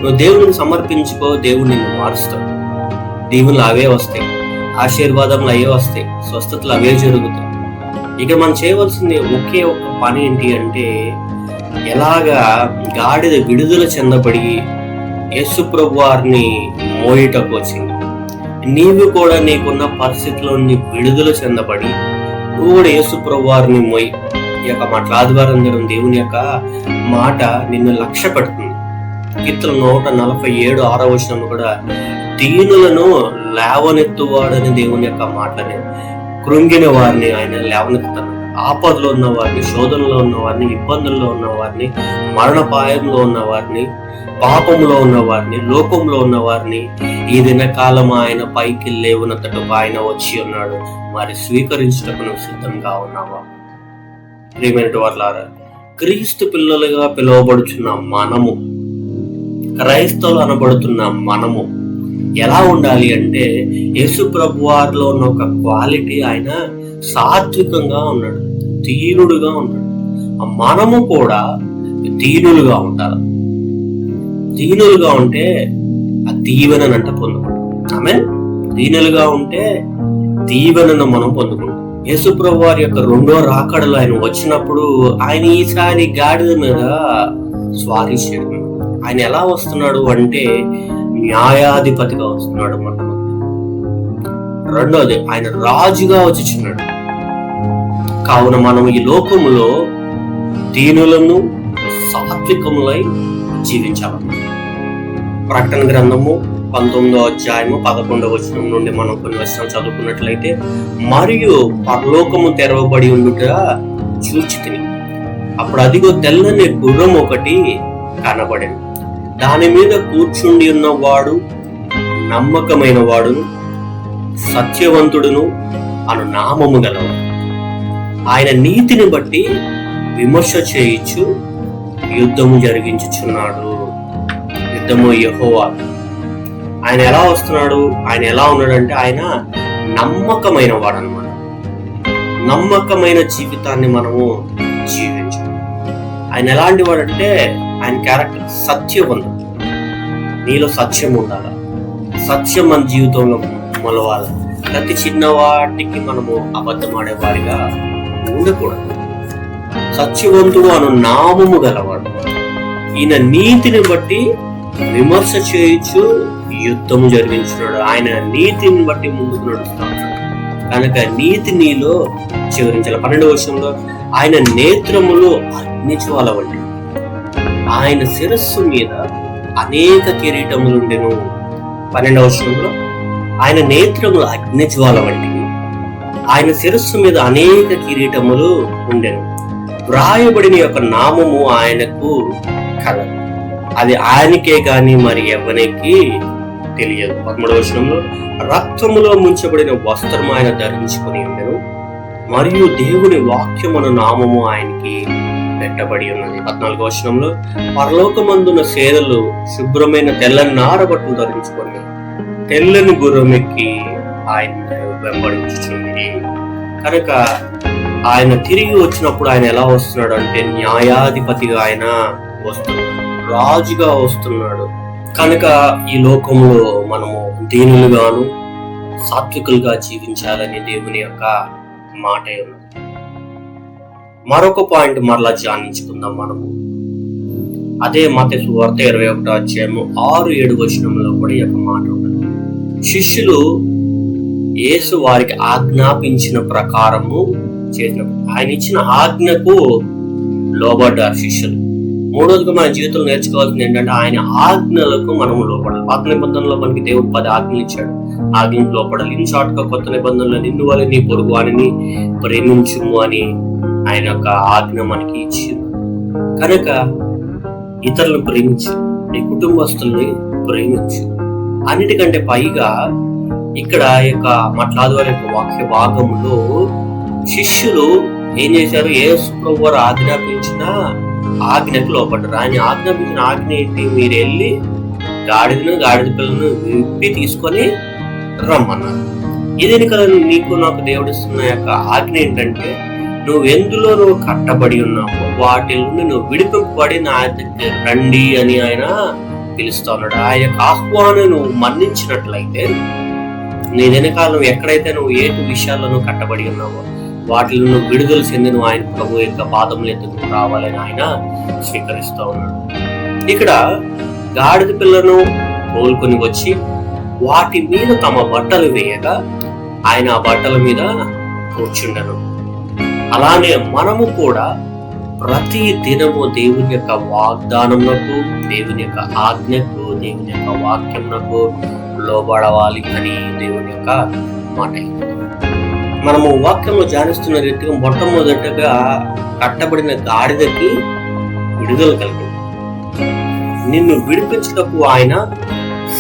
నువ్వు దేవుడిని సమర్పించుకో, దేవుడు నిన్ను మారుస్తావు. దీవులు అవే వస్తాయి, ఆశీర్వాదములు అవే వస్తాయి, స్వస్థతలు అవే జరుగుతాయి. ఇక మనం చేయవలసింది ఒకే ఒక పని ఏంటి అంటే ఎలాగా గాడిద విడుదల చెందబడి యేసు ప్రభు వారిని మోయటకు వచ్చింది. నీవు కూడా నీకున్న పరిస్థితిలో విడుదల చెందబడి నువ్వు కూడా యేసు ప్రభు వారిని మోయి. ఈ యొక్క మాట్లాదివారం దేవుని యొక్క మాట నిన్ను లక్ష్య పెడుతుంది. కీర్తన 147:6 కూడా దీనులను లేవనెత్తువాడని దేవుని యొక్క మాటని, కృంగిన వారిని ఆయన లేవనెత్తుతాడు. ఆపదలో ఉన్న వారిని, శోధనలో ఉన్న వారిని, ఇబ్బందుల్లో ఉన్న వారిని, మరణపాయంలో ఉన్న వారిని, పాపంలో ఉన్న వారిని, లోకంలో ఉన్న వారిని ఈ దినకాలం ఆయన పైకి లేవనెత్తటకు ఆయన వచ్చి ఉన్నాడు. మరి స్వీకరించటకు నువ్వు సిద్ధంగా ఉన్నావా? ప్రియమైన వారులారా, క్రీస్తు పిల్లలుగా పిలువబడుచున్న మనము, క్రైస్తవులు అనబడుతున్న మనము ఎలా ఉండాలి అంటే యేసు ప్రభు వారిలో ఉన్న ఒక క్వాలిటీ, ఆయన సాత్వికంగా ఉన్నాడు, దీనుడుగా ఉన్నాడు. మనము కూడా దీనులుగా ఉండాలి. దీనులుగా ఉంటే ఆ దీవెనంట పొందుకుంటాం. ఆమేన్. దీనులుగా ఉంటే దీవెనను మనం పొందుకుంటాం. యేసు ప్రభు వారి యొక్క రెండో రాకడలో ఆయన వచ్చినప్పుడు ఆయన ఈసారి గాడిద మీద స్వారీ చేయడం. ఆయన ఎలా వస్తున్నాడు అంటే న్యాయాధిపతిగా వస్తున్నాడు. రెండోది ఆయన రాజుగా వచ్చిచున్నాడు. కావున మనం ఈ లోకములో దీనులను సాత్వికములై జీవించాలి. ప్రకటన గ్రంథము 19:11 నుండి మనం కొన్ని వచనాలు చదువుకున్నట్లయితే, మరియు పరలోకము తెరవబడి ఉండుట చూచితిని. అప్పుడు అదిగో తెల్లని గుర్రం ఒకటి కనబడెను. దాని మీద కూర్చుండి ఉన్నవాడు నమ్మకమైన వాడును సత్యవంతుడును అను నామము గలవాడు. ఆయన నీతిని బట్టి విమర్శ చేయించు యుద్ధము జరిగించుచున్నాడు. యుద్ధము యెహోవా. ఆయన ఎలా వస్తున్నాడు, ఆయన ఎలా ఉన్నాడంటే ఆయన నమ్మకమైన వాడు అన్నమాట. నమ్మకమైన జీవితాన్ని మనము జీవించాలి. ఆయన ఎలాంటి వాడంటే ఆయన క్యారెక్టర్ సత్యవంతుడు. నీలో సత్యం ఉండాలి. సత్యం మన జీవితంలో మొలవాలి. ప్రతి చిన్న వాటికి మనము అబద్ధం ఆడేవారిగా ఉండకూడదు. సత్యవంతుడు అను నామము గలవాడు. ఈయన నీతిని బట్టి విమర్శ చేయించు యుద్ధము జరిగించున్నాడు. ఆయన నీతిని బట్టి ముందుకు నడుస్తున్నాడు. కనుక నీతి నీలో చివరించాలి. 12వ ఆయన నేత్రములో అగ్నిజ్వాల వంటి, ఆయన శిరస్సు మీద అనేక కిరీటములుండెను. 12వ వచనంలో ఆయన నేత్రములు అగ్నిజ్వాల వంటివి, ఆయన శిరస్సు మీద అనేక కిరీటములు ఉండెను. వ్రాయబడిన యొక్క నామము ఆయనకు కలదు, అది ఆయనకే గాని మరి ఎవరికి తెలియదు. 13వ వచనంలో రక్తములో ముంచబడిన వస్త్రం ఆయన ధరించుకుని ఉండెను, మరియు దేవుని వాక్యమున నామము ఆయనకి పెట్టబడి ఉన్నది. 14వ వచనంలో పరలోకమందున సేనలు శుభ్రమైన తెల్లని నారబట్టలు ధరించుకొని తెల్లని గుర్రమెక్కి ఆయన వెంబడించుచుంది. కనుక ఆయన తిరిగి వచ్చినప్పుడు ఆయన ఎలా వస్తున్నాడు అంటే న్యాయాధిపతిగా ఆయన వస్తున్నాడు, రాజుగా వస్తున్నాడు. కనుక ఈ లోకంలో మనము దీనులుగాను సాత్వికులుగా జీవించాలని దేవుని యొక్క మాట ఉన్నది. మరొక పాయింట్ మరలా ధ్యానించుకుందాం మనము. అదే మత్తయి సువార్త 21వ అధ్యాయము 6-7 వచనంలో కూడా ఈ యొక్క మాట ఉన్నది. శిష్యులు యేసు వారికి ఆజ్ఞాపించిన ప్రకారము చేసినప్పుడు ఆయన ఇచ్చిన ఆజ్ఞకు లోబడ్డారు శిష్యులు. మూడోదిగా మన జీవితంలో నేర్చుకోవాల్సింది ఏంటంటే ఆయన ఆజ్ఞలకు మనము లోపడాలి. పాత నిబంధనలో మనకి దేవుడు 10 ఆజ్ఞలు ఇచ్చాడు, ఆజ్ఞకు లోపడాలి. ఇన్షార్ట్ గా కొత్త నిబంధనలో నిన్ను వల్ల నీ పొరుగు వారిని ప్రేమించుము అని ఆయన యొక్క ఆజ్ఞ మనకి ఇచ్చింది. కనుక ఇతరులను ప్రేమించు, నీ కుటుంబస్తుల్ని ప్రేమించు. అన్నిటికంటే పైగా ఇక్కడ యొక్క మట్లాదు వారి యొక్క వాక్య భాగంలో శిష్యులు ఏం చేశారు? యేసు ప్రభువు వారు ఆజ్ఞాపించిన ఆజ్ఞకు లోపడ్డారు. ఆయన ఆజ్ఞాపించిన ఆజ్ఞ ఏంటి? మీరు వెళ్ళి గాడిద పిల్లను విప్పి తీసుకొని రమ్మన్నారు. ఇది కదా నీకు నాకు దేవుడిస్తున్న యొక్క ఆజ్ఞ ఏంటంటే నువ్వు ఎందులో నువ్వు కట్టబడి ఉన్నావు వాటి నుండి నువ్వు విడిపింపబడి నా దగ్గర రండి అని ఆయన పిలుస్తా ఉన్నాడు. ఆ యొక్క ఆహ్వానం నువ్వు మన్నించినట్లయితే నీ వెనకాలం ఎక్కడైతే నువ్వు ఏ విషయాల్లో నువ్వు కట్టబడి ఉన్నావో వాటిలో నువ్వు విడుదల చెంది నువ్వు ఆయన ప్రభు యొక్క పాదములు ఎత్తుకు రావాలని ఆయన స్వీకరిస్తూ ఉన్నాడు. ఇక్కడ గాడిద పిల్లను తోలుకొని వచ్చి వాటి మీద తమ బట్టలు వేయగా ఆయన ఆ బట్టల మీద కూర్చుండను. అలానే మనము కూడా ప్రతి దినము దేవుని యొక్క వాగ్దానమునకు, దేవుని యొక్క ఆజ్ఞకు, దేవుని యొక్క వాక్యమునకు లోబడవాలి అని దేవుని యొక్క మాట. మనము వాక్యంలో ధ్యానిస్తున్న రీతిగా మొట్టమొదటిగా కట్టబడిన గాడిదకి విడుదల కలిగింది. నిన్ను విడిపించుటకు ఆయన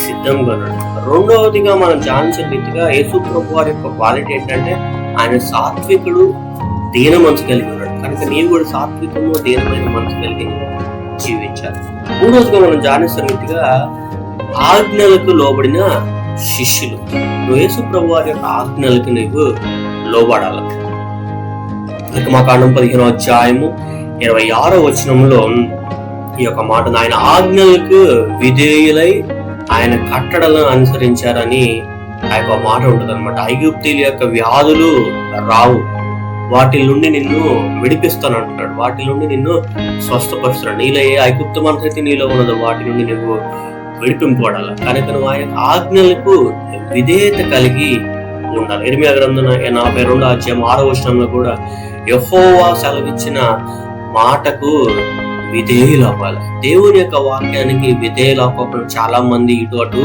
సిద్ధంగా ఉన్నాడు. రెండవదిగా మనం ధ్యానించిన రీతిగా యేసు ప్రభు వారి యొక్క క్వాలిటీ ఏంటంటే ఆయన సాత్వికుడు, దీన మనసు కలిగి ఉన్నాడు. కనుక నీవు కూడా సాత్వికము, దీనమైన మనసు కలిగి జీవించాలి. మూడవదిగా మనం ధ్యానిస్తున్న రీతిగా ఆజ్ఞలకు లోబడిన శిష్యులు. నువ్వు యేసు ప్రభు వారి యొక్క ఆజ్ఞలకు నీవు లోబడాలి. నిర్గమకాండం 15వ అధ్యాయము 26వ వచనంలో ఈ యొక్క మాటను ఆయన ఆజ్ఞలకు విధేయులై ఆయన కట్టడలను అనుసరించారని ఆ యొక్క మాట ఉంటుంది అనమాట. ఐగుప్తీయుల యొక్క వ్యాధులు రావు, వాటి నుండి నిన్ను విడిపిస్తాను అంటున్నాడు, వాటి నుండి నిన్ను స్వస్థపరుస్తున్నాడు. నీలో ఏ ఐగుప్త మనసైతే నీలో ఉన్నదో వాటి నుండి నువ్వు విడిపింపబడాలి. కనుక నువ్వు ఆయన ఆజ్ఞలకు విధేయత కలిగి ఉండాలి. ఇర్మియా గ్రంథం 42వ అధ్యాయం 6వ వచనంలో కూడా యెహోవా సెలవిచ్చిన మాటకు విధేయులు అవ్వాలి. దేవుని యొక్క వాక్యానికి విధేయులు అవ్వకుండా చాలా మంది ఇటు అటు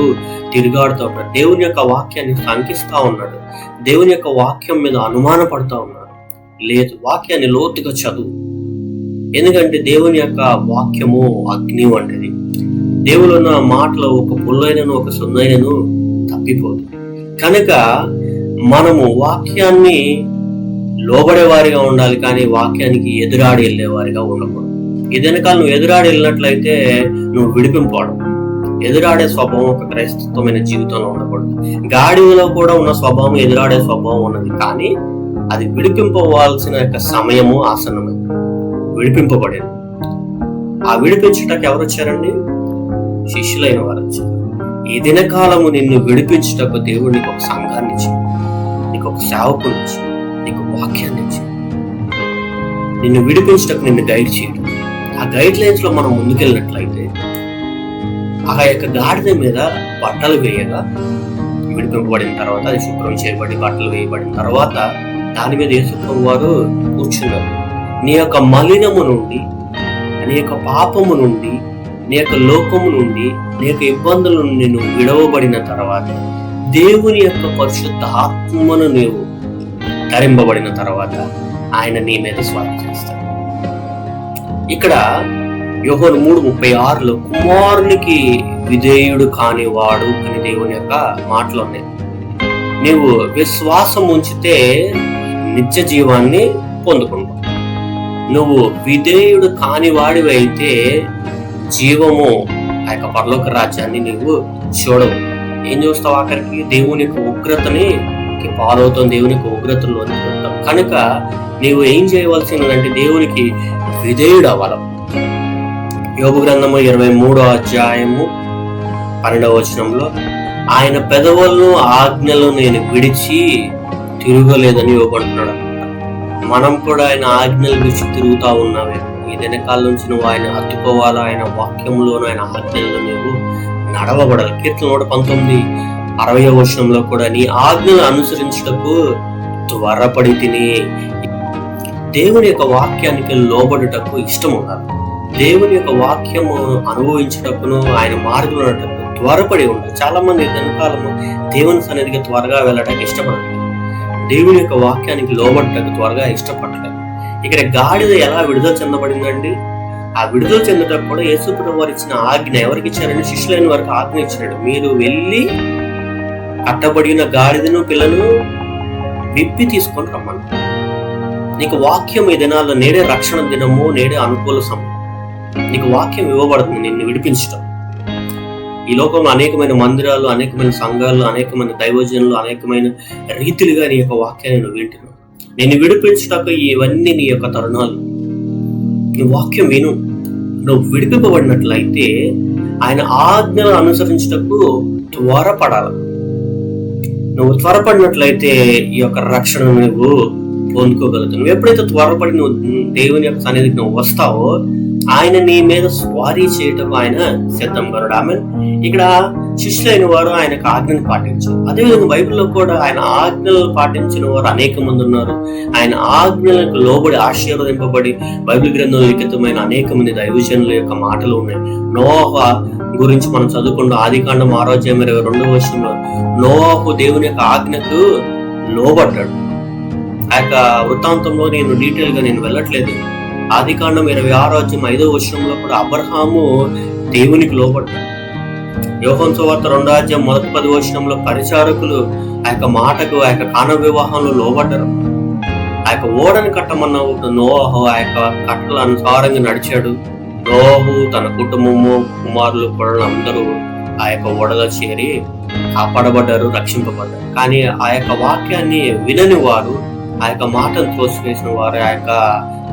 తిరుగాడుతూ ఉంటారు. దేవుని యొక్క వాక్యాన్ని శంకిస్తా ఉన్నాడు, దేవుని యొక్క వాక్యం మీద అనుమాన పడుతూ ఉన్నాడు. లేదు, వాక్యాన్ని లోతుగా చదువు. ఎందుకంటే దేవుని యొక్క వాక్యము అగ్ని వంటిది. దేవుడు ఉన్న మాటలో ఒక పుల్లైనను ఒక సున్నైనను తప్పిపోదు. కనుక మనము వాక్యాన్ని లోబడే వారిగా ఉండాలి, కానీ వాక్యానికి ఎదురాడి వెళ్ళేవారిగా ఉండకూడదు. ఇదనకాల నువ్వు ఎదురాడి వెళ్ళినట్లయితే నువ్వు విడిపింపడం. ఎదురాడే స్వభావం ఒక క్రైస్తవమైన జీవితంలో ఉండకూడదు. గాడిలో కూడా ఉన్న స్వభావం, ఎదురాడే స్వభావం ఉన్నది, కానీ అది విడిపింపవలసిన యొక్క సమయము ఆసన్నమే, విడిపింపబడేది. ఆ విడిపించుటకు ఎవరు వచ్చారండి? శిష్యులైన వారు వచ్చారు. ఈ దినకాలము నిన్ను విడిపించుటకు దేవుడు నీకు ఒక సంఘాన్ని ఇచ్చి, నీకు ఒక సేవకుని ఇచ్చి, నీకు వాక్యాన్ని ఇచ్చి, నిన్ను విడిపించుటకు నిన్ను గైడ్ చేయడం. ఆ గైడ్ లైన్స్ లో మనం ముందుకెళ్ళినట్లయితే ఆ యొక్క గాడిద మీద బట్టలు వేయగా విడిపింపబడిన తర్వాత, అది శుభ్రం చేయబడి బట్టలు వేయబడిన తర్వాత దాని మీద యేసు ప్రభువు వారు కూర్చున్నారు. నీ యొక్క మలినము నుండి, నీ యొక్క పాపము నుండి నీ యొక్క లోకము నుండి, నీ యొక్క ఇబ్బందుల నుండి నువ్వు విడవబడిన తర్వాత, దేవుని యొక్క పరిశుద్ధ ఆత్మను నీవు ధరింపబడిన తర్వాత ఆయన నీ మీద స్వారీ చేస్తాడు. ఇక్కడ యోహాను 3:36 కుమారునికి విధేయుడు కాని వాడు అని దేవుని యొక్క మాటలు ఉన్నాయి. నీవు విశ్వాసం ఉంచితే నిత్య జీవాన్ని పొందుకుంటావు. నువ్వు విధేయుడు కాని వాడివైతే జీవము, ఆ యొక్క పరలోక రాజ్యాన్ని నీవు చూడవు. ఏం చూస్తావు? ఆఖరికి దేవుని యొక్క ఉగ్రతని పాలవుతావు, దేవుని యొక్క ఉగ్రతలో ఉంటావు. కనుక నీవు ఏం చేయవలసిందంటే దేవునికి విధేయుడు అవ్వాలి. యోబు గ్రంథము 23:12 ఆయన పెదవులను ఆజ్ఞలు నేను విడిచి తిరగలేదని యోబు అంటున్నాడు. మనం కూడా ఆయన ఆజ్ఞలు విడిచి తిరుగుతా ఉన్నామే. ఈ దినకాల నుంచి నువ్వు ఆయన హత్తుకోవాలా, ఆయన వాక్యంలోను ఆయన ఆజ్ఞల్లో నువ్వు నడవబడాలి. కీర్తన 119:60 కూడా నీ ఆజ్ఞలు అనుసరించుటకు త్వరపడి తిని. దేవుని యొక్క వాక్యానికి లోబడుటకు ఇష్టం ఉండాలి. దేవుని యొక్క వాక్యము అనుభవించుటకును ఆయన మార్గంలో త్వరపడి ఉండాలి. చాలా మంది దినకాలము దేవుని సన్నిధికి త్వరగా వెళ్ళడానికి ఇష్టపడలేదు. దేవుని యొక్క వాక్యానికి లోబడటకు త్వరగా ఇష్టపడలేదు. ఇక్కడ గాడిద ఎలా విడుదల చెందబడిందండి? ఆ విడుదల చెందటప్పుడు కూడా యేసుప్రభువు వారు ఇచ్చిన ఆజ్ఞ ఎవరికి ఇచ్చారంటే శిష్యులైన వారికి ఆజ్ఞ ఇచ్చినాడు. మీరు వెళ్ళి కట్టబడిన గాడిదను పిల్లలను విప్పి తీసుకొని రమ్మని. నీకు వాక్యం ఈ దినాల్లో నేడే రక్షణ దినము, నేడే అనుకూల సమయం. నీకు వాక్యం ఇవ్వబడుతుంది నిన్ను విడిపించడం. ఈ లోకంలో అనేకమైన మందిరాలు, అనేకమైన సంఘాలు, అనేకమైన దైవజనులు, అనేకమైన రీతిలుగా నీ యొక్క వాక్యాన్ని నువ్వు వింటున్నావు. నేను విడిపించటకు ఇవన్నీ నీ యొక్క తరుణాలు. నీ వాక్యం విను. నువ్వు విడిపింపబడినట్లయితే ఆయన ఆజ్ఞలు అనుసరించటకు త్వరపడాలి. నువ్వు త్వరపడినట్లయితే ఈ యొక్క రక్షణ నువ్వు పొందుకోగలుగుతావు. నువ్వు ఎప్పుడైతే త్వరపడి నువ్వు దేవుని యొక్క సన్నిధికి నువ్వు వస్తావో ఆయన నీ మీద స్వారీ చేయటకు ఆయన సిద్ధంగా. ఆమె ఇక్కడ శిష్యులైన వారు ఆయనకు ఆజ్ఞను పాటించారు. అదేవిధంగా బైబిల్లో కూడా ఆయన ఆజ్ఞలను పాటించిన వారు అనేక మంది ఉన్నారు. ఆయన ఆజ్ఞలకు లోబడి ఆశీర్వదింపబడి బైబిల్ గ్రంథంలో లిఖితమైన అనేక మంది దైవజనుల యొక్క మాటలు ఉన్నాయి. నోవహు గురించి మనం చదువుకున్న ఆదికాండం 6:22 నోవహు దేవుని యొక్క ఆజ్ఞకు లోబడ్డాడు. ఆ యొక్క వృత్తాంతంలో నేను డీటెయిల్ గా నేను వెళ్ళట్లేదు. ఆదికాండం 26:5 కూడా అబ్రహాము దేవునికి లోబడ్డాడు. యోహాను సువార్త 2:10 పరిచారకులు ఆ యొక్క మాటకు, ఆ యొక్క కానా వివాహంలో లోబడ్డారు. ఆ యొక్క ఓడని కట్టమన్నప్పుడు నోవహు ఆ యొక్క కట్టల అనుసారంగా నడిచాడు. నోవహు తన కుటుంబము, కుమారులు, కొడులు అందరూ ఆ యొక్క ఓడలో చేరి కాపాడబడ్డారు, రక్షింపబడ్డారు. కానీ ఆ యొక్క వాక్యాన్ని వినని వారు, ఆ యొక్క మాటను తోసివేసిన వారు ఆ యొక్క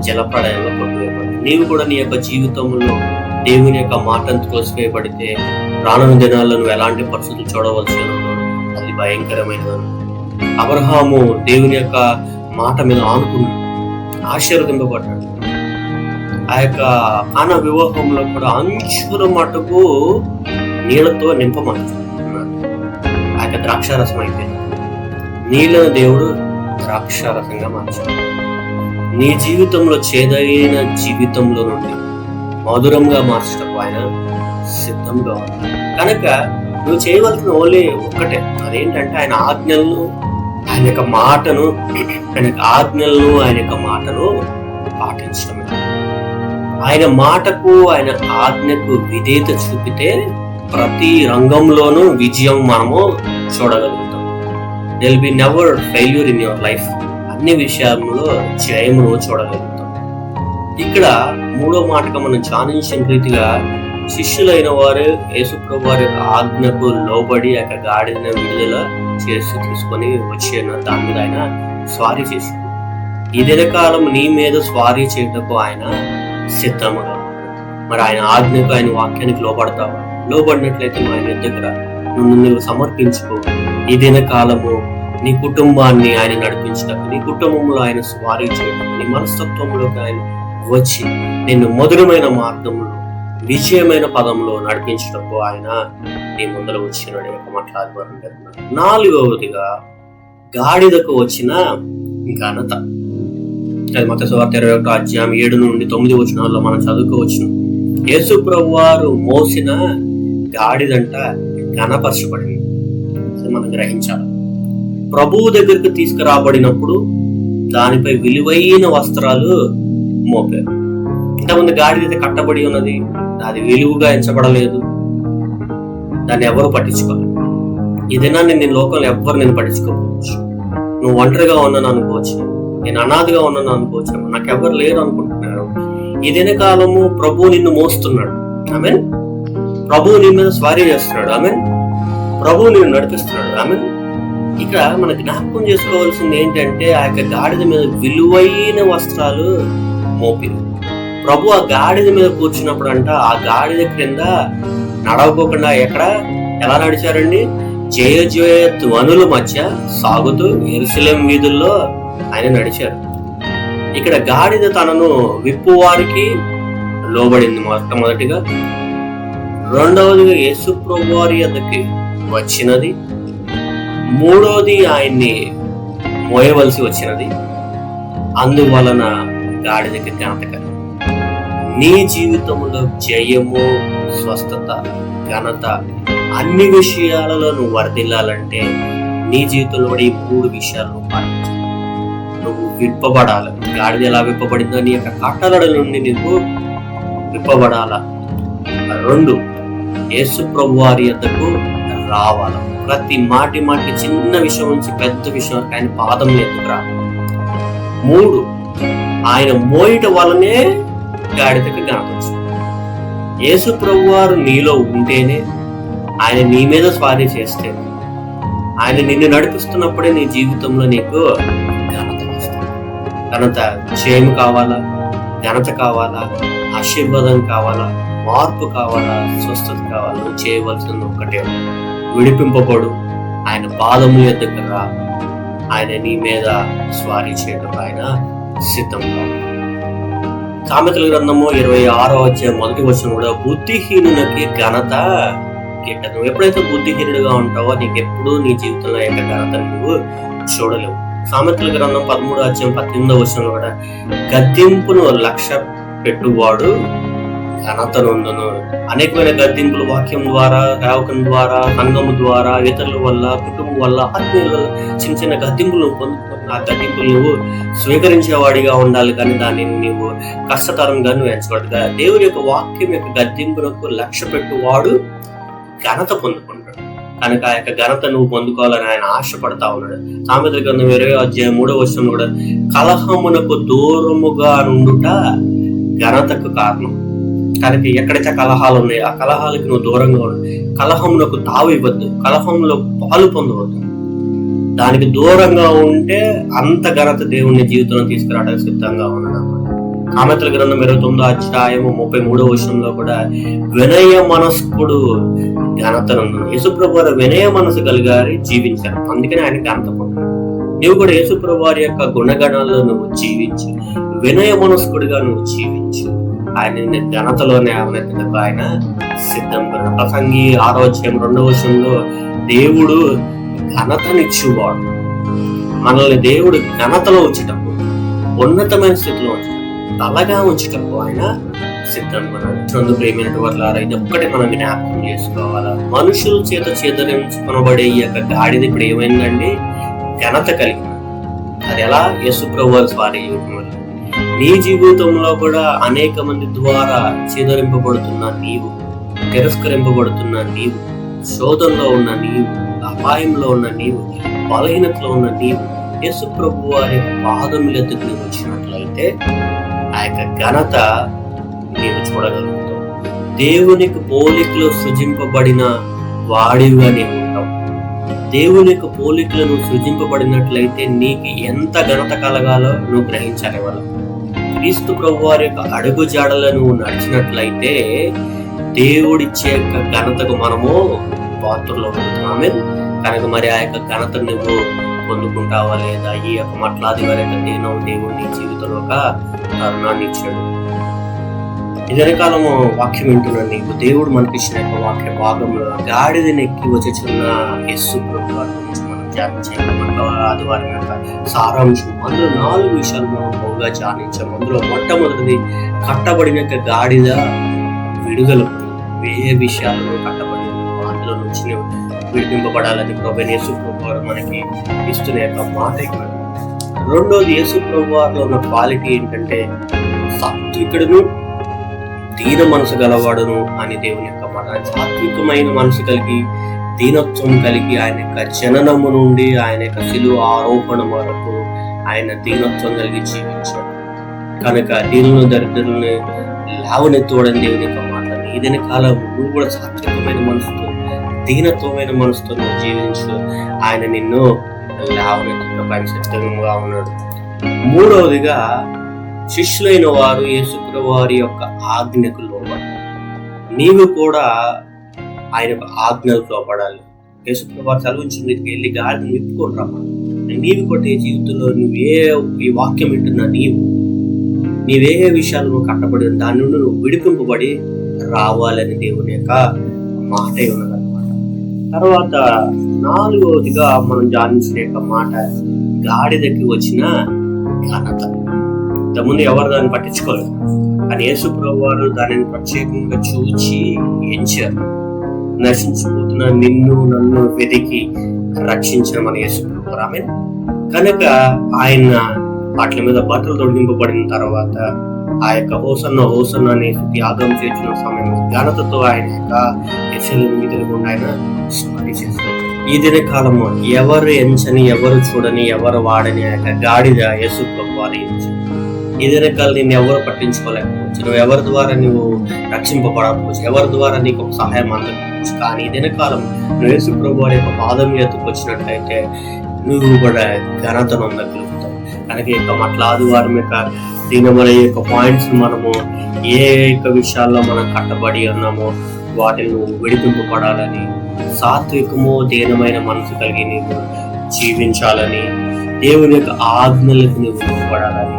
జలప్రళయంలో కొట్టువేయబడ్డారు. నీవు కూడా నీ యొక్క జీవితంలో దేవుని యొక్క మాటను తోసివేయబడితే రానున్న దినాల్లో నువ్వు ఎలాంటి పరిస్థితులు చూడవలసి అది భయంకరమైనది. అబ్రహాము దేవుని యొక్క మాట మీద ఆనుకున్నాడు, ఆశీర్వదింపబడ్డాడు. ఆ యొక్క కానా వివాహంలో కూడా అంచుల మటుకు నీళ్లతో నింపమన్నాడు. ఆ యొక్క ద్రాక్షారసం అయిపోయింది. నీళ్లను దేవుడు ద్రాక్షారసంగా మార్చాడు. నీ జీవితంలో చేదైన జీవితంలో నుండి మధురంగా మార్చడం ఆయన సిద్ధంగా ఉంది. కనుక నువ్వు చేయవలసిన ఓన్లీ ఒక్కటే, అదేంటంటే ఆయన ఆజ్ఞలను, ఆయన యొక్క మాటను, ఆయన యొక్క మాటను పాటించడమే. ఆయన మాటకు, ఆయన ఆజ్ఞకు విధేయత చూపితే ప్రతి రంగంలోనూ విజయం మనము చూడగలుగుతాం. There will be never failure in your life. అన్ని విషయాల్లో జయమును చూడగలుగుతాం. ఇక్కడ మూడో మాటగా మనం ధ్యానించిన రీతిగా శిష్యులైన వారు యేసుప్రభువు వారి యొక్క ఆజ్ఞకు లోబడి ఆ యొక్క గాడిదను విడుదల చేసి తీసుకొని వచ్చి దాని మీద ఆయన స్వారీ చేసి ఈ దినకాలం నీ మీద స్వారీ చేయటకు ఆయన సిద్ధముగా. మరి ఆయన ఆజ్ఞకు, ఆయన వాక్యానికి లోబడతావా? లోబడినట్లయితే ఆయన దగ్గర నువ్వు సమర్పించుకో. ఈ దినకాలము నీ కుటుంబాన్ని ఆయన నడిపించటకు, నీ కుటుంబంలో ఆయన స్వారీ చేయటకు, నీ మనస్తత్వంలోకి ఆయన వచ్చి నిన్ను మధురమైన మార్గంలో, విజయమైన పదంలో నడిపించటకు ఆయన నీ ముందర వచ్చినాడు యొక్క మాట్లాడుకోవడం. 4వదిగా గాడిదకు వచ్చిన ఘనత. మత్తయి సువార్త 21:7-9 మనం చదువుకోవచ్చు. యేసు ప్రభువారు మోసిన గాడిదంట ఘనపరచబడింది. మనం గ్రహించాలి. ప్రభువు దగ్గరికి తీసుకురాబడినప్పుడు దానిపై విలువైన వస్త్రాలు మోపారు. ఇంతమంది గాడిద అయితే కట్టబడి ఉన్నది, అది విలువగా ఎంచబడలేదు, దాన్ని ఎవరు పట్టించుకోవాలి. ఇదేనా నేను లోకంలో ఎవరు నేను పట్టించుకోవచ్చు. నువ్వు ఒంటరిగా ఉన్నాను అనుకోవచ్చు, నేను అనాథగా ఉన్నాను అనుకోవచ్చు, నాకెవరు లేరు అనుకుంటున్నాను. ఇదేనే కాలము ప్రభువు నిన్ను మోస్తున్నాడు. ఆమెన్. ప్రభువు నీ మీద స్వారీ చేస్తున్నాడు. ఆమెన్. ప్రభువు నిన్ను నడిపిస్తున్నాడు. ఆమెన్. ఇక్కడ మన జ్ఞాపకం చేసుకోవాల్సింది ఏంటంటే ఆ యొక్క గాడిద మీద విలువైన వస్త్రాలు మోపింది. ప్రభు ఆ గాడిద మీద కూర్చున్నప్పుడు అంట ఆ గాడిద క్రింద నడవకోకుండా ఎలా నడిచారండి? జయ జయ ధ్వనుల మధ్య సాగుతూ యెరూషలేము వీధుల్లో ఆయన నడిచారు. ఇక్కడ గాడిద తనను విప్పువారికి లోబడింది మొట్టమొదటిగా. రెండవదిగా యేసు ప్రభు వారి యొద్దకి వచ్చినది. మూడవది ఆయన్ని మోయవలసి వచ్చినది. అందువలన గాడిదకి ఘనత కలిగింది. నీ జీవితంలో జయము, స్వస్థత, ఘనత అన్ని విషయాలలో నువ్వు వర్ధిల్లాలంటే నీ జీవితంలో ఈ 3 విషయాలను పాటించాలి. నువ్వు విప్పబడాలి. గాడిద ఎలా విప్పబడిందో నీ యొక్క కట్టలల నుండి నువ్వు విప్పబడాల. 2, యేసు ప్రభు వారి యొద్దకు రావాలి. ప్రతి మాటికి చిన్న విషయం నుంచి పెద్ద విషయం వరకు ఆయన పాదం ఎత్తుకు రావాలి. 3, ఆయన మోయట వలనే గాడిదకి ఘనత వచ్చింది. యేసు ప్రభు వారు నీలో ఉంటేనే, ఆయన నీ మీద స్వారీ చేస్తే, ఆయన నిన్ను నడిపిస్తున్నప్పుడే నీ జీవితంలో నీకు ఘనత వస్తుంది. ఘనత జయం కావాలా, ఘనత కావాలా, ఆశీర్వాదం కావాలా, మార్పు కావాలా, స్వస్థత కావాలా, నువ్వు చేయవలసింది ఒక్కటే, విడిపింపబడు. ఆయన పాదముల దగ్గర రా. ఆయన నీ మీద స్వారీ చేయడం ఆయన సిద్ధంగా. సామెతల గ్రంథము 26వ అధ్యాయం 1వ వచనం కూడా బుద్ధిహీనునికి ఘనత గిట్టదు. నువ్వు ఎప్పుడైతే బుద్ధిహీనుడిగా ఉంటావో నీకు ఎప్పుడూ నీ జీవితంలో యొక్క ఘనత నువ్వు చూడలేవు. సామెతల గ్రంథం 13వ అధ్యాయం 18వ వచనం కూడా గద్దింపును లక్ష్య పెట్టువాడు ఘనత నొందును. అనేకమైన గద్దింపులు వాక్యం ద్వారా, సేవకం ద్వారా, సంఘము ద్వారా, ఇతరుల వల్ల, కుటుంబం వల్ల, ఆత్మీయుల వల్ల చిన్న చిన్న గద్దింపులు పొందుతున్న ఆ గద్దింపులు నువ్వు స్వీకరించేవాడిగా ఉండాలి, కానీ దాన్ని నువ్వు కష్టతరంగా నువ్వు ఎంచబడగా. దేవుడి యొక్క వాక్యం యొక్క గద్దింపులకు లక్ష్య పెట్టువాడు ఘనత పొందుకుంటాడు. కనుక ఆ యొక్క ఘనత నువ్వు పొందుకోవాలని ఆయన ఆశపడతా ఉన్నాడు. సామెతల గ్రంథం 20వ అధ్యాయం 3వ వచనం కూడా కలహమునకు దూరముగా నుండుట ఘనతకు కారణం. కనుక ఎక్కడైతే కలహాలు ఉన్నాయో ఆ కలహాలకి నువ్వు దూరంగా ఉండు. కలహమునకు తావు ఇవ్వద్దు, కలహంలో పాలు పొందవద్దు. దానికి దూరంగా ఉంటే అంత ఘనత దేవుని జీవితంలో తీసుకురావడానికి సిద్ధంగా ఉన్నాడు. సామెతల గ్రంథం 29వ అధ్యాయం 33వ వచనంలో కూడా వినయ మనస్కుడు ఘనతను. యేసుప్రభు వారు వినయ మనసు కలిగారి జీవించారు, అందుకని ఆయన ఘనత పొందారు. నువ్వు కూడా యేసుప్రభు వారి యొక్క గుణగణాల్లో నువ్వు జీవించి వినయ మనస్కుడిగా నువ్వు జీవించు. ఆయన ఘనతలోనే అవనెత్తకు ఆయన సిద్ధంగా. ప్రసంగి 6వ అధ్యాయం 2వ వచనంలో దేవుడు ఘనతనిచ్చువాడు. మనల్ని దేవుడు ఘనతలో ఉంచేటప్పుడు, ఉన్నతమైన స్థితిలో ఉంచేటప్పుడు, తలగా ఉంచేటప్పుడు ఆయన సిద్ధంగా ఉన్నాడు. ప్రేమైనటువంటి వారులారా, ఇది ఒక్కటే మనం జ్ఞాపకం చేసుకోవాలా. మనుషుల చేత చేదరించుకొనబడే ఈ యొక్క గాడిద ఇప్పుడు ఏమైందండి? ఘనత కలిగింది. అది ఎలా? యేసు ప్రభువు వారు స్వారీ చేయడం వల్ల. నీ జీవితంలో కూడా అనేక మంది ద్వారా చేదరింపబడుతున్న నీవు, తిరస్కరింపబడుతున్న నీవు, శోధనలో ఉన్న నీవు, అపాయంలో ఉన్న నీవు, బలహీనతలో ఉన్న నీవు యేసు ప్రభువు వారి పాదముల ఎద్దుకు నీవు వచ్చినట్లయితే ఆ యొక్క ఘనత నీవు చూడగలుగుతావు. దేవునికి పోలికలో సృజింపబడిన వాడిగా నీవు ఉంటావు. దేవునికి పోలికలో నువ్వు సృజింపబడినట్లయితే నీకు ఎంత ఘనత కలగాలో నువ్వు గ్రహించాలి. వాళ్ళ క్రీస్తు ప్రభు వారి యొక్క అడుగు జాడలో నువ్వు నడిచినట్లయితే దేవుడిచ్చే యొక్క ఘనతకు మనము పాత్రలో ఉంటున్నామే. కనుక మరి ఆ యొక్క ఘనత నువ్వు పొందుకుంటావా లేదా? ఈ యొక్క మట్లాది వారి యొక్క దేవుడు నీ జీవితంలో ఒక తరుణాన్ని ఇచ్చాడు. ఇదే కాలము వాక్యం వింటున్నాను నీకు. దేవుడు మనకి ఇచ్చిన యొక్క వాక్య భాగంలో గాడిదని ఎక్కి వచ్చున్న యేసు ప్రభు వారి గురించి మనం ధ్యానించాము. ఆదివారం యొక్క సారాంశం అందులో 4 విషయాలు మనం బాగా ధ్యానించాము. అందులో మొట్టమొదటిది కట్టబడిన గాడిద విడుదల ఏ విషయాలను కట్టబడి అందులో నుంచి విడిపింపబడాలని ప్రభువైన యేసు ప్రభువారు మనకి ఇస్తున్న యొక్క మాట ఇక్కడ. రెండోది, యేసు ప్రభువారిలో ఉన్న క్వాలిటీ ఏంటంటే సాత్వికుడును దీన మనసు గలవాడును అని దేవుని యొక్క మాట. సాత్వికమైన మనసు కలిగి దీనత్వం కలిగి ఆయన యొక్క జననము నుండి ఆయన యొక్క శిలువ ఆరోపణ వరకు ఆయన దీనత్వం కలిగి జీవించాడు కనుక దీనులను దరిద్రులని లేవనెత్తువడని దేవుని యొక్క మాట. ఏదైనా కాలం నువ్వు కూడా సాత్వికమైన మనసుతో దీనత్వమైన మనసుతో నువ్వు జీవించు, ఆయన నిన్ను లేవనెత్తుటకు సిద్ధంగా ఉన్నాడు. మూడవదిగా, శిష్యులైన వారు యేసుప్రభువు వారి యొక్క ఆజ్ఞకు లోబడాలి. నీవు కూడా ఆయన యొక్క ఆజ్ఞలకు లోపడాలి. యేసుప్రభువు వారు సెలవించిన వెళ్ళి గాడిని విప్పుకొని రమ్మని. నీవు కొట్టే జీవితంలో ఈ వాక్యం వింటున్నా నీవే విషయాలు నువ్వు కట్టబడి దాని నుండి నువ్వు విడిపింపబడి రావాలని దేవుని యొక్క మాట ఉన్నదన్నమాట. తర్వాత నాలుగవదిగా మనం ధ్యానించిన యొక్క మాట, గాడిదకి వచ్చిన ఘనత. ఇంతకుముందు ఎవరు దాన్ని పట్టించుకోలేదు, కానీ యేసుప్రభువు వారు దానిని ప్రత్యేకంగా చూచి ఎంచారు. నశించిపోతున్న నిన్ను నన్ను వెతికి రక్షించిన మన యేసుప్రభువు వారు. ఆమె కనుక ఆయన వాటి మీద బట్టలు తొడిగింపబడిన తర్వాత ఆ యొక్క హోసన్న అని త్యాగం చేసిన సమయం ఘనతతో ఆయన యొక్క ఆయన స్మరణ చేస్తారు. ఈ దిన కాలము ఎవరు ఎంచని, ఎవరు చూడని, ఎవరు వాడని ఆ యొక్క గాడిద యేసుప్రభువు వారు ఎంచారు. ఈ దిన కాలం నిన్ను ఎవరు పట్టించుకోలేకపోవచ్చు, నువ్వు ఎవరి ద్వారా నువ్వు రక్షింపబడకపోవచ్చు, ఎవరి ద్వారా నీకు ఒక సహాయం అందకపోవచ్చు. కానీ ఈ దినకాలం నువ్వు యేసుప్రభువు వారి యొక్క పాదం ఎత్తుకు వచ్చినట్లయితే నువ్వు కూడా ఘనతను అందగలుగుతావు. కనుక యొక్క మట్లాది వారి యొక్క దీనమైన యొక్క పాయింట్స్ మనము ఏ యొక్క విషయాల్లో మనం కట్టబడి ఉన్నామో వాటిని నువ్వు విడిపింపబడాలని, సాత్వికము దీనమైన మనసు కలిగి నీవు జీవించాలని, దేవుని యొక్క ఆజ్ఞలకు నువ్వు లోబడాలని,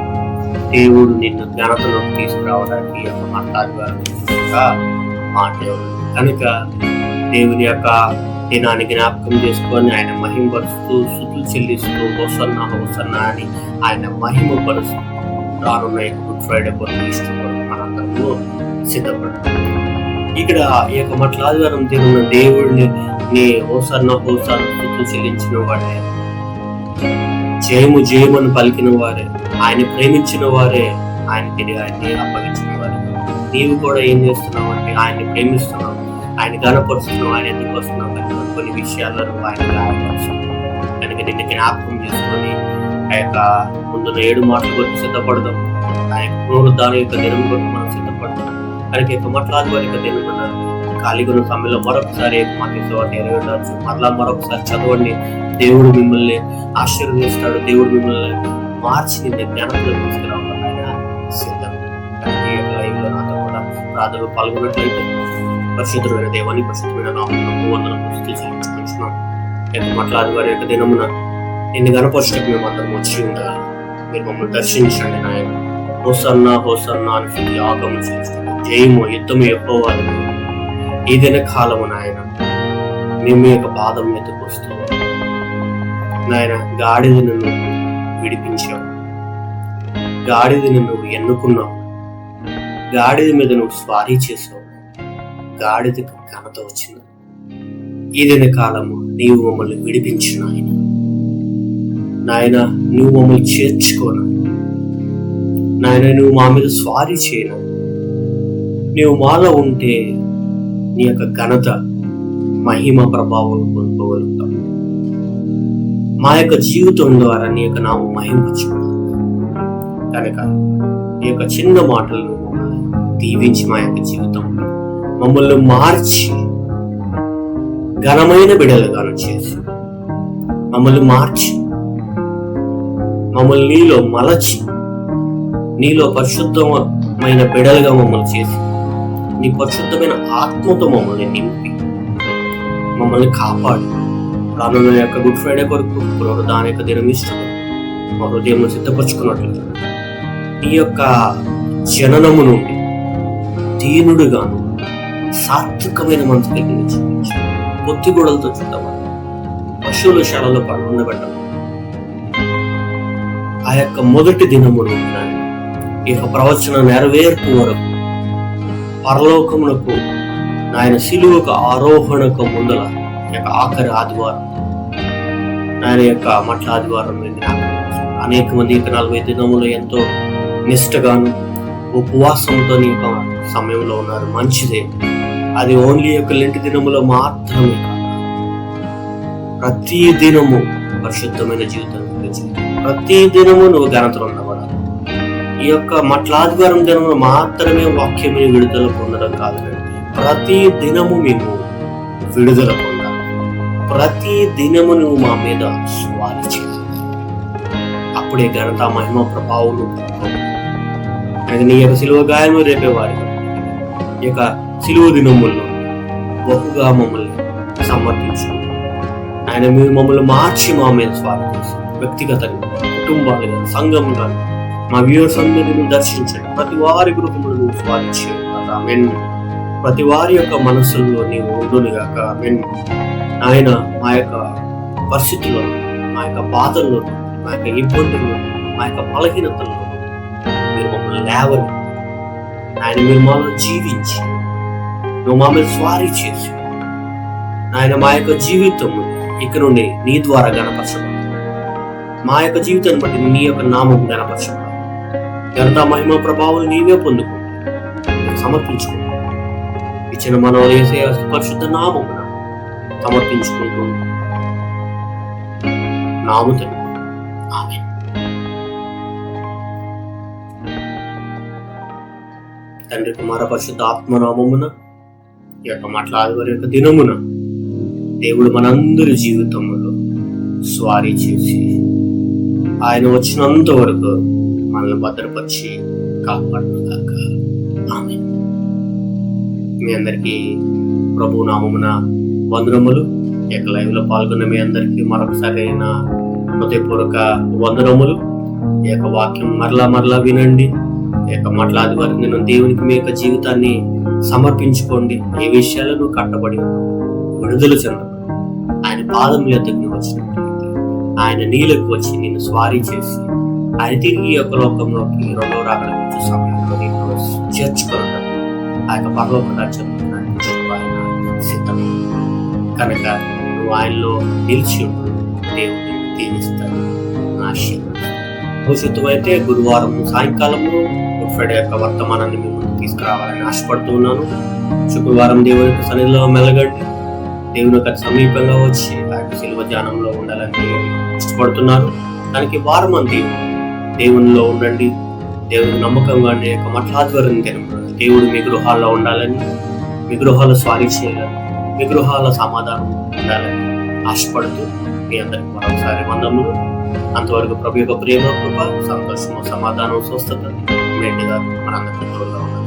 దేవుడు నిన్ను జ్ఞానతలోకి తీసుకురావడానికి యొక్క మట్లాది వారి మాట. కనుక దేవుని యొక్క దినాన్ని జ్ఞాపకం చేసుకొని ఆయన మహిమపరుస్తూ స్తుతులు చెల్లిస్తూ హోసన్నా అని ఆయన మహిమపరుస్తూ రానున్న గుడ్ ఫ్రైడే కొరకు ఇష్టపడి మనందరూ సిద్ధపడతాం. ఇక్కడ ఈ యొక్క మట్లాదివారం తిరున్న దేవుడిని హోసన్నా స్తుతులు చెల్లించిన వాడే, జయమని పలికిన వారే, ఆయన ప్రేమించిన వారే ఆయన తిరిగి ఆయన్ని అప్పగించిన వారే. నీవు కూడా ఏం చేస్తున్నావు అంటే ఆయన్ని ప్రేమిస్తున్నావు, ఆయన గణపరుస్తున్నావు, ఆయన ఎందుకు వస్తున్నావు కొన్ని విషయాల్లో నువ్వు ఆయన గాయపరుస్తున్నావు. కనుక నిన్ను జ్ఞాపకం చేసుకొని ఆ యొక్క ముందున్న 7 మాటల కొరకు సిద్ధపడదాం. ఆ యొక్క పునరుద్ధానం యొక్క దినం కొరకు మనం సిద్ధపడతాం. కనుక యొక్క మట్లాది వారి యొక్క దినం మన ఖాళీగా ఉన్న సమయంలో మరొకసారి మరొకసారి చదవండి. దేవుడు మిమ్మల్ని ఆశీర్వదిస్తాడు. దేవుడు మిమ్మల్ని మార్చి నిన్ను జ్ఞానంలో తీసుకురావాలి ఆయన సిద్ధం. నాతో కూడా ప్రార్థనలో పాల్గొన్నట్లయితే పరిశుద్ధమైన దేవాన్ని పరిశుద్ధమైన నామమునకు వందనములు చెల్లించుకుంటున్నాం. మట్లాది వారి యొక్క దినమున నిన్ను గణపరచడానికి మేము అందరం వచ్చి ఉండాలి. మీరు మమ్మల్ని దర్శించండి నాయన. హోసన్నా అని యాగము చేస్తున్నాం. జయము యుద్ధము యెహోవాది. ఈ దిన కాలము నాయన మేము మీ యొక్క పాదం మీదకు వస్తాం నాయన. గాడిదను నువ్వు విడిపించావు, గాడిదని నువ్వు ఎన్నుకున్నావు, గాడిద మీద నువ్వు స్వారీ చేసావు, గాడిదకు ఘనత వచ్చింది. ఈ దిన కాలము నీవు మమ్మల్ని విడిపించు నాయన. నువ్వు మమ్మల్ని చేర్చుకోను నాయన. నువ్వు మా మీద స్వారీ చేయను. నువ్వు మాలో ఉంటే నీ యొక్క ఘనత మహిమ ప్రభావం పొందుకోగలుగుతాం. మా యొక్క జీవితం ద్వారా నీ యొక్క నామం మహింపరచుకోవాలి. కనుక ఈ యొక్క చిన్న మాటలను మమ్మల్ని దీవించి మా యొక్క జీవితం మమ్మల్ని మార్చి ఘనమైన బిడ్డలుగాను చేసి మమ్మల్ని మార్చి మమ్మల్ని నీలో మలచి నీలో పరిశుద్ధమైన బిడ్డలుగా మమ్మల్ని చేసి నీ పరిశుద్ధమైన ఆత్మతో మమ్మల్ని నింపి మమ్మల్ని కాపాడి రానున్న యొక్క గుడ్ ఫ్రైడే కొరకు పునరుద్ధాన యొక్క దినం ఇష్టం మా హృదయంలో సిద్ధపరచుకున్నట్లుగా నీ యొక్క జననము నుండి దీనుడుగాను సాత్వికమైన మనసు కలిగి జీవించి పొత్తిగూడలతో చుట్టవాలి, పశువుల శాలలో ఉండబెట్టం. ఆ యొక్క మొదటి దినము నుండి ఈ యొక్క ప్రవచన నెరవేర్పు వరకు పరలోకమునకు ఆయన శిలువకు ఆరోహణకు ముందల ఆఖరి ఆదివారం, ఆయన యొక్క మట్ల ఆదివారం అనేక మంది 40 దినములు ఎంతో నిష్టగాను ఉపవాసంతో సమయంలో ఉన్నారు. మంచిదే. అది ఓన్లీ లెంటి దినములో మాత్రమే కాదు, ప్రతి దినము పరిశుద్ధమైన జీవితం గురించి ప్రతి దినము నువ్వు ఘనతలు ఉండబడాలి. ఈ యొక్క మట్ల ఆదివారం దినములు మాత్రమే వాక్యమే విడుదల పొందడం కాదు, ప్రతి దినము మేము విడుదల పొందాలి. ప్రతి దినము నువ్వు మా మీద స్వారీ చేయాలి. అప్పుడే ఘనత మహిమ ప్రభావం నీ యొక్క సిలువ గాయము రేపేవారి ఈ యొక్క సిలువ దినముల్లో బహుగా మమ్మల్ని సమర్పించు. ఆయన మీరు మమ్మల్ని మార్చి మా మీద స్వారీ చేసి వ్యక్తిగతంగా, కుటుంబాలు కానీ, సంఘం కానీ, మా వ్యూవర్స్ అందరినీ దర్శించండి. ప్రతి వారి గృహములు నువ్వు స్వారీ చేయాలి. ప్రతి వారి యొక్క మనస్సుల్లో నీవు ఉండునుగాక. ఆయన మా యొక్క పరిస్థితుల్లో, మా యొక్క బాధల్లో, మా యొక్క ఇబ్బందుల్లో, మా యొక్క బలహీనతల్లో మీరు మమ్మల్ని లేవని, ఆయన మీరు మాలో జీవించి నువ్వు మా మీద స్వారీ చేసి ఆయన మా యొక్క జీవితం ఇక నుండి నీ ద్వారా గణపరచబడాలి. మా యొక్క జీవితాన్ని బట్టి నీ యొక్క నామం గణపరచబడాలి. ఘనత మహిమ ప్రభావం నీవే పొందుకో, సమర్పించుకో. ఇచ్చిన మనం యేసయ్య పరిశుద్ధ నామం సమర్పించుకుంటూ నాముతండి. ఆమేన్. తండ్రి కుమార పరిశుద్ధ ఆత్మనామమున ఈ యొక్క మట్ల ఆదివారం యొక్క దినమున దేవుడు మనందరి జీవితంలో స్వారీ చేసి ఆయన వచ్చినంత వరకు మనల్ని భద్రపరిచి కాపాడుగాక. ఆమేన్. మీ అందరికీ ప్రభు నామమున వందనములు. ఈ యొక్క లైవ్ లో పాల్గొన్న మీ అందరికీ మరొకసారి అయిన హృదయపూర్వక వందనములు. ఈ యొక్క వాక్యం మరలా వినండి. ఈ యొక్క మట్ల ఆదివారం దినం దేవునికి మీ యొక్క జీవితాన్ని సమర్పించుకోండి. ఏ విషయాలను కట్టబడి విడుదల చెందబడి ఆయన పాదం ఎద్దకు వచ్చినట్టు ఆయన నీళ్ళకు వచ్చి నిన్ను స్వారీ చేసి ఆయన తిరిగి ఈ యొక్క లోకంలోకి రెండవ రాకడ వచ్చే సమయంలో నిన్ను చేర్చుకోవడం ఆ యొక్క పరలోక రాజ్యం ఆయన సిద్ధం కనుక నువ్వు ఆయనలో నిలిచి ఉండు. దేవుడు దీవిస్తాడు. భవిష్యత్తు అయితే గురువారం సాయంకాలము గుడ్ ఫ్రైడే యొక్క వర్తమానాన్ని మీ ముందు తీసుకురావాలని ఆశపడుతూ ఉన్నాను. శుక్రవారం దేవుని యొక్క సన్నిధిలో మెలగండి. దేవుని యొక్క సమీపంగా వచ్చి ఆ యొక్క శిలువ ధ్యానంలో ఉండాలని ఇష్టపడుతున్నాను. దానికి వారం అంతా దేవునిలో ఉండండి. దేవుని నమ్మకంగా యొక్క మట్ల ఆదివారం దేవుడు మీ గృహాల్లో ఉండాలని, మీ గృహాల్లో స్వారీ చేయాలని, మీ గృహాల సమాధానం ఉండాలని ఆశపడుతూ మీ అందరికి మరొకసారి వందనములు. అంతవరకు ప్రభు యొక్క ప్రేమ, కృప, సంతోషము, సమాధానం, స్వస్థత మెండుగా మనందరికీ తోడుగా ఉండాలి.